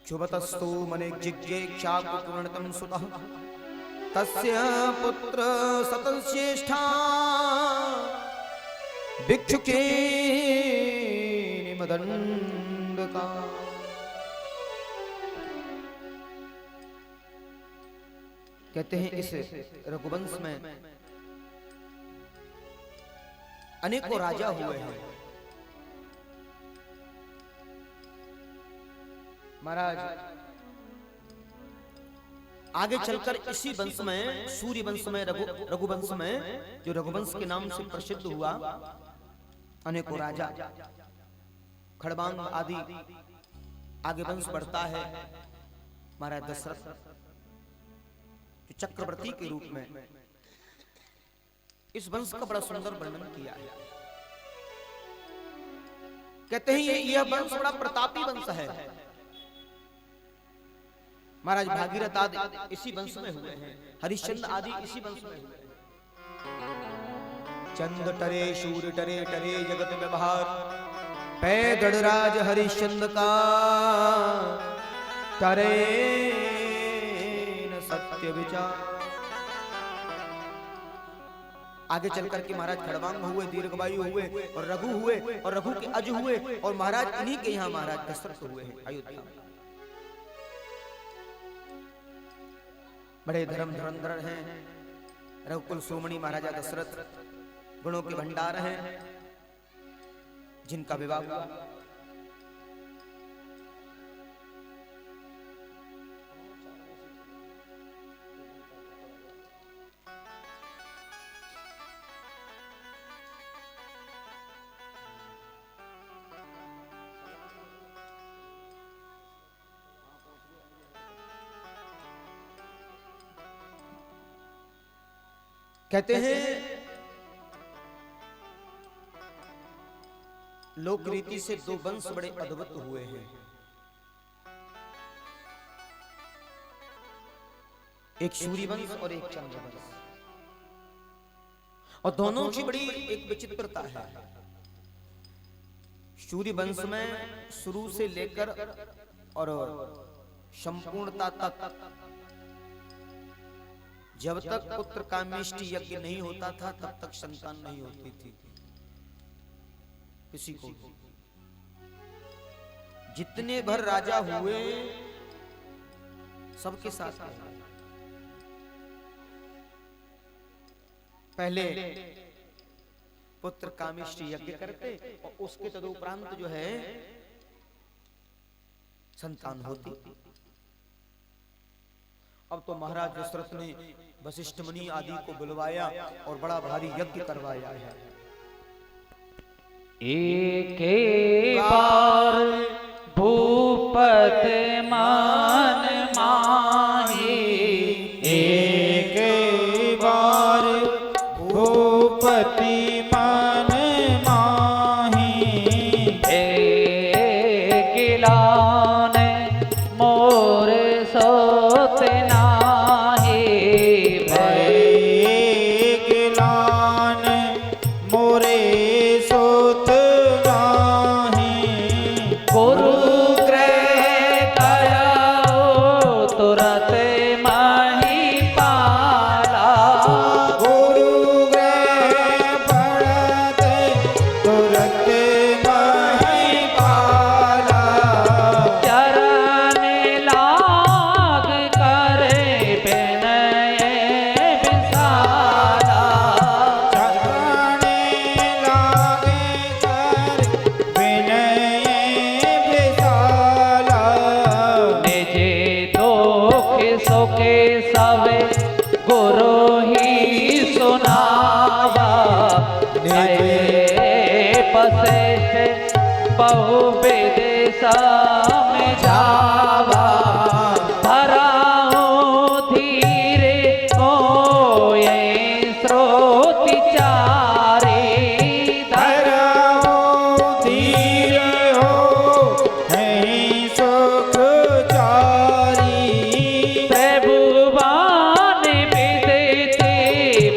शुभतस्तु मने जिज्ञेक्षाकु पूर्णतम सुतः तस्य पुत्र सतश्रेष्ठा भिक्षुके निमदंडका। कहते हैं इस रघुवंश में अनेकों राजा हुए हैं। महाराज आगे चलकर इसी वंश में, सूर्य वंश में, रघुवंश में, जो रघुवंश के नाम से प्रसिद्ध हुआ, अनेकों राजा खड़बांग आदि आगे वंश बढ़ता है। महाराज दशरथ जो चक्रवर्ती के रूप में इस वंश का बड़ा सुंदर वर्णन किया है। कहते हैं यह वंश बड़ा प्रतापी वंश है। महाराज भागीरथ आदि इसी वंश में हुए हैं, हरिश्चंद्र आदि इसी वंश में हुए हैं। चंद टरे शूर टरे टरे जगत व्यवहार, पैदड़ राज हरिश्चंद्र का टरे न सत्य विचार। आगे चलकर के महाराज खड़वांग हुए, दीर्घवायु हुए और रघु हुए और रघु के अज हुए और महाराज इन्हीं के यहाँ महाराज दशरथ हुए हैं अयोध्या में। बड़े धर्म धुरंधर हैं रघुकुल शिरोमणि महाराजा दशरथ, गुणों के भंडार हैं, जिनका विवाह हुआ। कहते हैं लोक रीति से दो वंश बड़े अद्भुत हुए हैं। एक सूर्य वंश और एक चंद्र वंश, और दोनों की बड़ी एक विचित्रता है। सूर्य वंश में शुरू से लेकर और संपूर्णता तक जब तक पुत्र कामेष्टि यज्ञ नहीं होता था तब तक संतान नहीं होती थी किसी को। जितने भर राजा हुए सबके साथ पहले पुत्र कामेष्टि यज्ञ करते और उसके तदुपरांत जो है संतान होती। अब तो महाराज दशरथ ने वशिष्ठ मुनि आदि को बुलवाया और बड़ा भारी यज्ञ करवाया है। एक बार भूपत मान माही, एक बार भूपति मन माही, एक लान मोर सोत नाही, एक लान मोरे सोत नाही, गुरु ग्रह करो तुरत माही पाला, गुरु ग्रह पड़ते तुरत माही पाला, चरण लाग करे विनय विशाला, चरण लागे कर विनय विशाला, निजे दुख सुखे सवे गुरु ही सुनावा, नए पसेठ बहु विदेशा में जावा, धराओ धीरे को ये स्रोत चारे, धराओ धीर हो है सुख चारी, प्रभुवान विदिते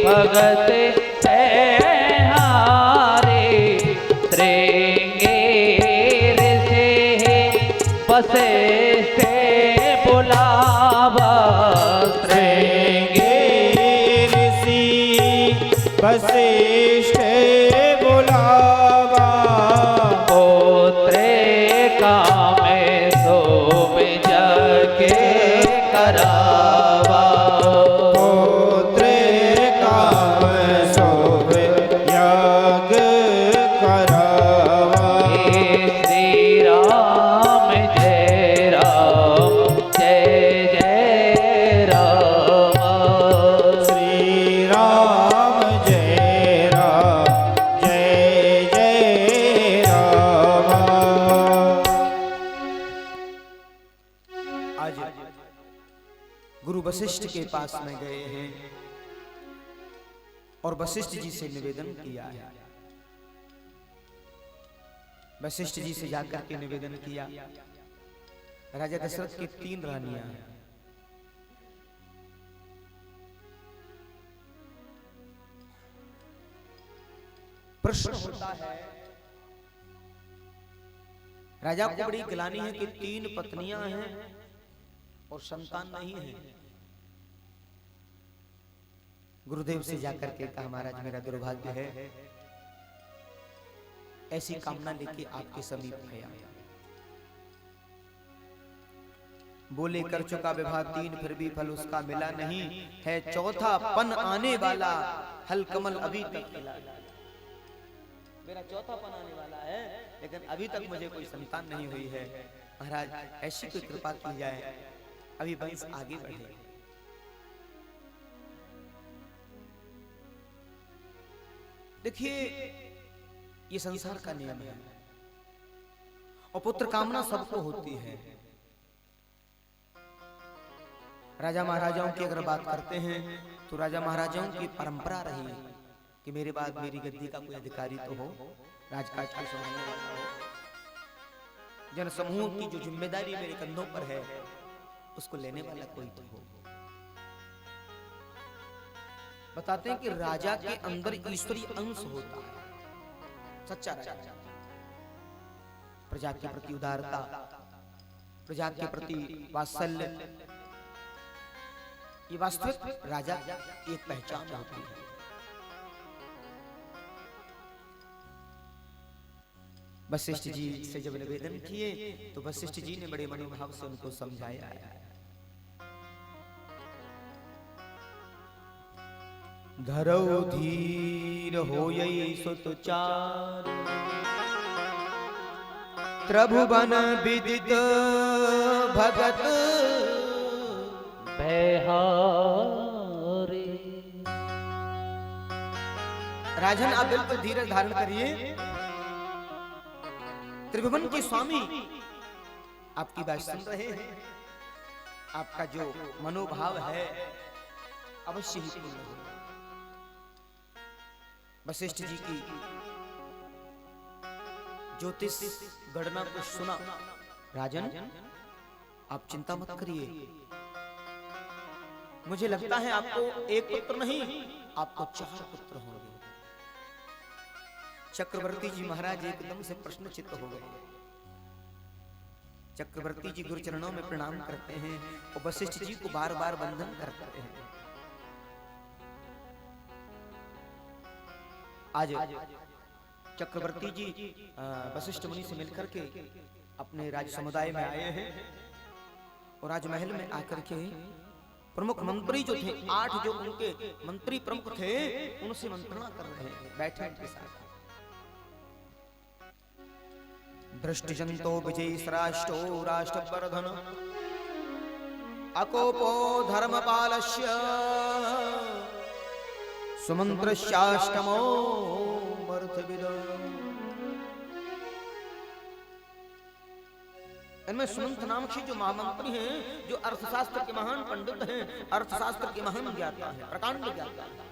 भगत है हारे, श्रृंगेर से वशिष्ठ बुलावा, श्रृंगेर सी वशिष्ठ बुलावा, पुत्र कामे सोम जग करावा, पुत्र काम सोभ यज्ञ करावा, श्री राम जय राम जय जय राम, श्री राम जय जय राम। आज गुरु वशिष्ठ के पास में गए हैं और वशिष्ठ जी से निवेदन किया है। वशिष्ठ जी से जाकर के निवेदन किया, राजा दशरथ की 3 रानियां हैं। प्रश्न होता है, राजा को बड़ी गिलानी है कि 3 पत्नियां हैं और संतान नहीं है। गुरुदेव से जाकर के कहा, महाराज मेरा दुर्भाग्य है, ऐसी कामना लेके आपके समीप आया। बोले कर चुका विवाह 3 फिर भी फल उसका मिला नहीं, है चौथा पन आने वाला, हल कमल अभी तक खिला। मेरा चौथा पन आने वाला है लेकिन अभी तक मुझे कोई संतान नहीं हुई है। महाराज ऐसी कोई कृपा की जाए, अभी वंश आगे बढ़े। देखिए ये संसार का नियम है और पुत्र कामना सबको होती है। राजा महाराजाओं की अगर बात करते हैं तो राजा महाराजाओं की परंपरा रही कि मेरे बाद मेरी गद्दी का कोई अधिकारी तो हो, राजकाज को संभालने वाला हो, जन समूह की जो जिम्मेदारी मेरे कंधों पर है उसको लेने वाला कोई तो हो। बताते हैं कि राजा के अंदर ईश्वरीय अंश होता है, सच्चा राजा, प्रजा के प्रति उदारता, प्रजा के प्रति वात्सल्य, ये वास्तविक राजा की एक पहचान होती है। वशिष्ठ जी से जब निवेदन किए तो वशिष्ठ जी ने बड़े मनोभाव से उनको समझाया। धरौ धीर होयई सुतचार त्रिभुवन विदित भगत बिहारी। राजन आप बिल्कुल धीरज धारण करिए। त्रिभुवन के स्वामी आपकी बात सुन रहे हैं। आपका जो मनोभाव है अवश्य ही पूर्ण होगा। वशिष्ठ जी की ज्योतिष गणना को सुना। राजन आप चिंता मत करिए, मुझे लगता है आपको एक पुत्र नहीं आपको 4 पुत्र होंगे। चक्रवर्ती जी महाराज एकदम से प्रश्नचित्त हो गए। चक्रवर्ती जी गुरु चरणों में प्रणाम करते हैं और वशिष्ठ जी को बार बार वंदन करते हैं। आज चक्रवर्ती जी वशिष्ठ मुनि से मिलकर के अपने राज समुदाय में आए हैं और राजमहल में आकर के प्रमुख मंत्री जो थे 8 जो उनके मंत्री प्रमुख थे उनसे मंत्रणा कर रहे हैं। बैठे उनके साथ दृष्टिजंतो विजय श्राष्टो राष्ट्रवर्धन अकोपो धर्मपालस्य सुमंत्रश्चाष्टमो मरुतविद। इनमें सुमंत नाम के जो महामंत्री हैं, जो अर्थशास्त्र के महान पंडित हैं, अर्थशास्त्र के महान ज्ञाता हैं, प्रकांड ज्ञाता हैं।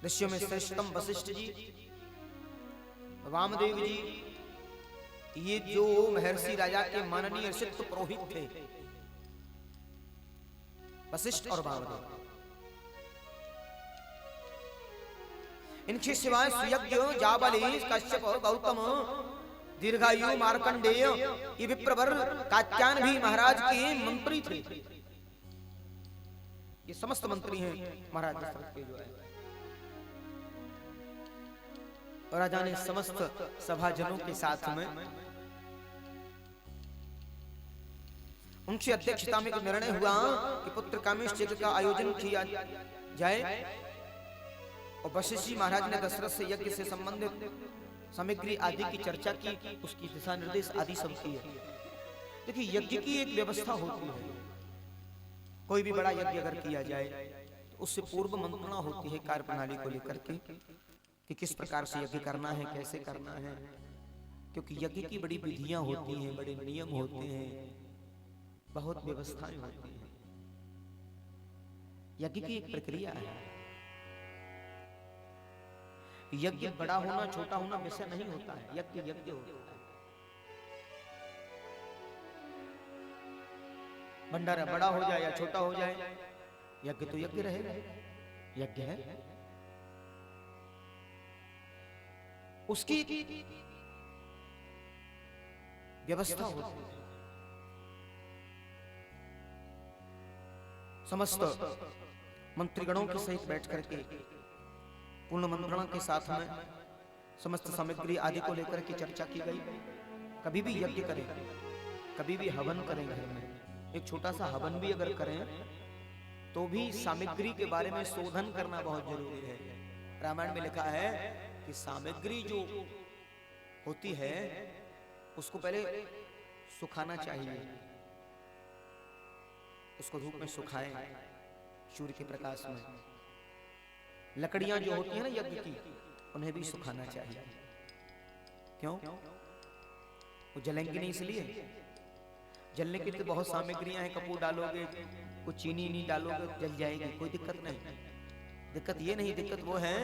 ऋषियों में श्रेष्ठतम वशिष्ठ जी, वामदेव जी, ये जो महर्षि राजा के माननीय ऋषित्व पुरोहित थे वशिष्ठ और वामदेव। इनके सिवाय सुयज्ञ, जाबाली, कश्यप, गौतम, दीर्घायु, मार्कंडेय, ये विप्रवर, कात्यायन भी महाराज के मंत्री थे। ये समस्त मंत्री हैं महाराज दशरथ के जो है। और राजा ने समस्त सभाजनों के साथ में उनकी अध्यक्षता में निर्णय हुआ कि पुत्र कामेष्टि यज्ञ का आयोजन किया जाए। और वशिष्ठ जी महाराज ने दशरथ से यज्ञ से संबंधित सामग्री आदि की चर्चा की, उसकी दिशा निर्देश आदि सब किए। देखिए यज्ञ की एक व्यवस्था होती है। कोई भी बड़ा यज्ञ अगर किया जाए तो उससे पूर्व मंत्रणा होती है कार्य प्रणाली को लेकर के कि किस प्रकार से यज्ञ करना है, कैसे करना है। क्योंकि यज्ञ की बड़ी विधियां होती हैं, बड़े नियम होते हैं, बहुत व्यवस्थाएं होती हैं। यज्ञ की एक प्रक्रिया है। यज्ञ बड़ा होना छोटा होना विषय नहीं होता है। यज्ञ यज्ञ होता है। भंडारा बड़ा हो जाए या छोटा हो जाए, यज्ञ तो यज्ञ रहेगा, यज्ञ है। उसकी व्यवस्था होती है। समस्त मंत्रीगणों के सहित बैठ करके पूर्ण मंत्रणा के साथ में समस्त सामग्री आदि को लेकर के चर्चा की गई। कभी भी यज्ञ करें, कभी भी हवन करें, घर में एक छोटा सा हवन भी अगर करें तो भी सामग्री के बारे में शोधन करना बहुत जरूरी है। रामायण में लिखा है कि सामग्री जो होती है उसको पहले सुखाना चाहिए, उसको धूप में सुखाएं सूर्य के प्रकाश में। लकड़ियां जो होती है ना यज्ञ की, उन्हें भी सुखाना चाहिए। क्यों? वो जलेंगी नहीं, इसलिए जलने के लिए बहुत सामग्रियां हैं। कपूर डालोगे, कुछ चीनी नहीं डालोगे, जल जाएगी, कोई दिक्कत नहीं। दिक्कत ये नहीं, दिक्कत वो है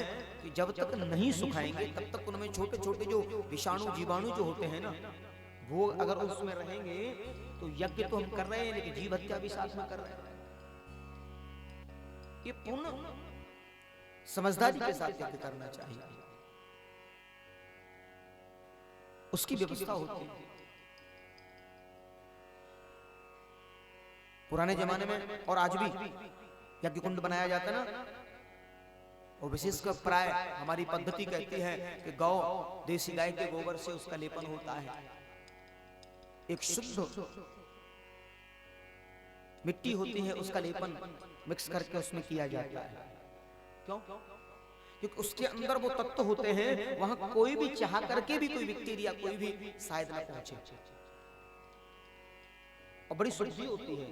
कि जब तक नहीं सुखाएंगे तब तक उनमें छोटे छोटे जो विषाणु जीवाणु जो होते हैं ना, वो अगर उसमें रहेंगे तो यज्ञ तो हम कर रहे हैं लेकिन जीव हत्या भी साथ में कर रहे हैं। ये पूर्ण समझदारी के साथ यज्ञ करना चाहिए, उसकी व्यवस्था होती है। पुराने जमाने में और आज भी यज्ञ कुंड बनाया जाता है ना, और विशेषकर प्राय हमारी पद्धति कहती है कि गौ, देसी गाय के गोबर से उसका लेपन होता है। एक शुद्ध मिट्टी होती है उसका लेपन मिक्स करके उसमें किया जाता है। क्यों? क्योंकि उसके अंदर वो तत्व होते हैं, वहां कोई भी चाह करके भी कोई बैक्टीरिया कोई भी शायद ना पहुंचे, और बड़ी शुद्धि होती है।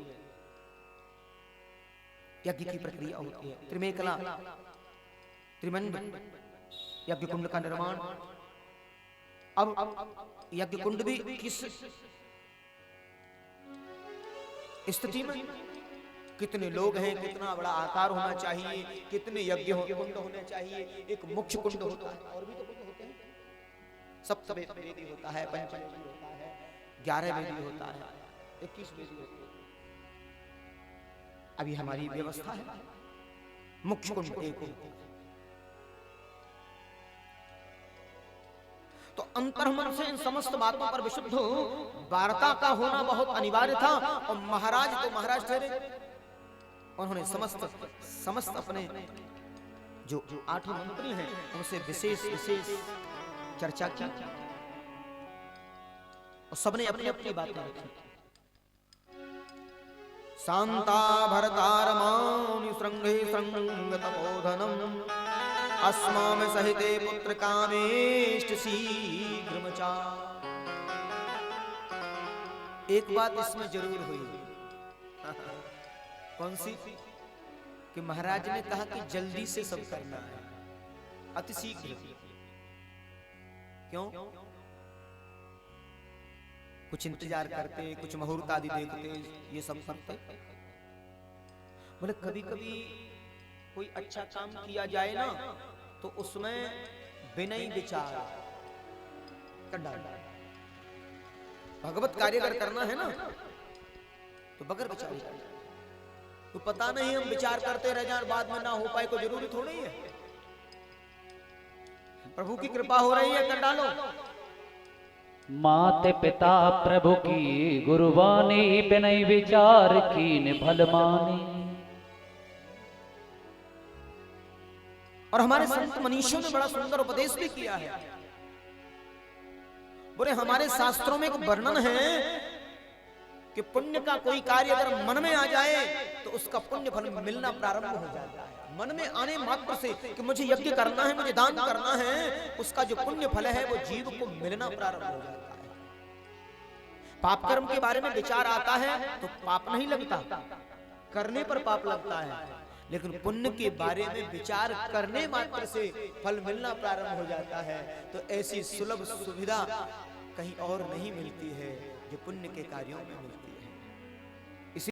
यज्ञ की प्रक्रिया होती है, त्रिमेकला त्रिमंड यज्ञ कुंड का निर्माण। अब यज्ञ कुंड भी किस स्थिति में, कितने लोग हैं, कितना बड़ा आकार होना चाहिए, कितने यज्ञ कुंड होने चाहिए। एक मुख्य कुंड होता है, और भी तो कुंड होते हैं, सप्तवेदी होता है, पंचवेदी होता है, 11 वेदी होता है, 21 वेदी होती है। अभी हमारी व्यवस्था है मुख्य कुंड एक होता है। तो अंतर्मन से इन समस्त बातों पर विशुद्ध वार्ता का होना बहुत अनिवार्य था। और महाराज तो महाराज ठहरे, उन्होंने समस्त अपने जो 8 मंत्री हैं उनसे विशेष चर्चा की, और सबने अपनी अपनी बातें रखी। शांता भरतारमानि श्रृंगे श्रृंगतपोधनम अस्माम सहिते पुत्र कामेष्ट शीघ्रमचा। एक बात इसमें जरूर हुई, कौन सी? कि महाराज ने कहा कि जल्दी से सब करना है, अति शीघ्र। क्यों? कुछ इंतजार करते, कुछ मुहूर्त आदि देखते, ये सब करते। बोले कभी कभी कोई अच्छा काम किया जाए ना, तो उसमें विनय विचार करना। भगवत कार्य अगर करना है ना, तो बगैर विचार करना। तो पता नहीं हम विचार करते रह जाए, बाद में ना हो पाए, कोई जरूरी थोड़ी है। प्रभु की कृपा हो रही है, कर डालो। माते पिता प्रभु की गुरुवाणी, बिनय विचार कीन भल मानी। और हमारे संत मनीषियों ने बड़ा सुंदर उपदेश भी किया है। बोले हमारे शास्त्रों में एक वर्णन है कि पुण्य का कोई कार्य अगर मन में आ जाए तो उसका पुण्य फल मिलना प्रारंभ हो जाता है। मन में आने मात्र से कि मुझे यज्ञ करना है, मुझे दान करना है, उसका जो पुण्य फल है वो जीव को मिलना प्रारंभ हो जाता है। पाप कर्म के बारे में विचार आता है तो पाप नहीं लगता, करने पर पाप लगता है। लेकिन पुण्य के बारे में विचार करने मात्र से फल मिलना प्रारंभ हो जाता है। तो ऐसी सुलभ सुविधा कहीं और नहीं मिलती है जो पुण्य के कार्यों में मिलती है।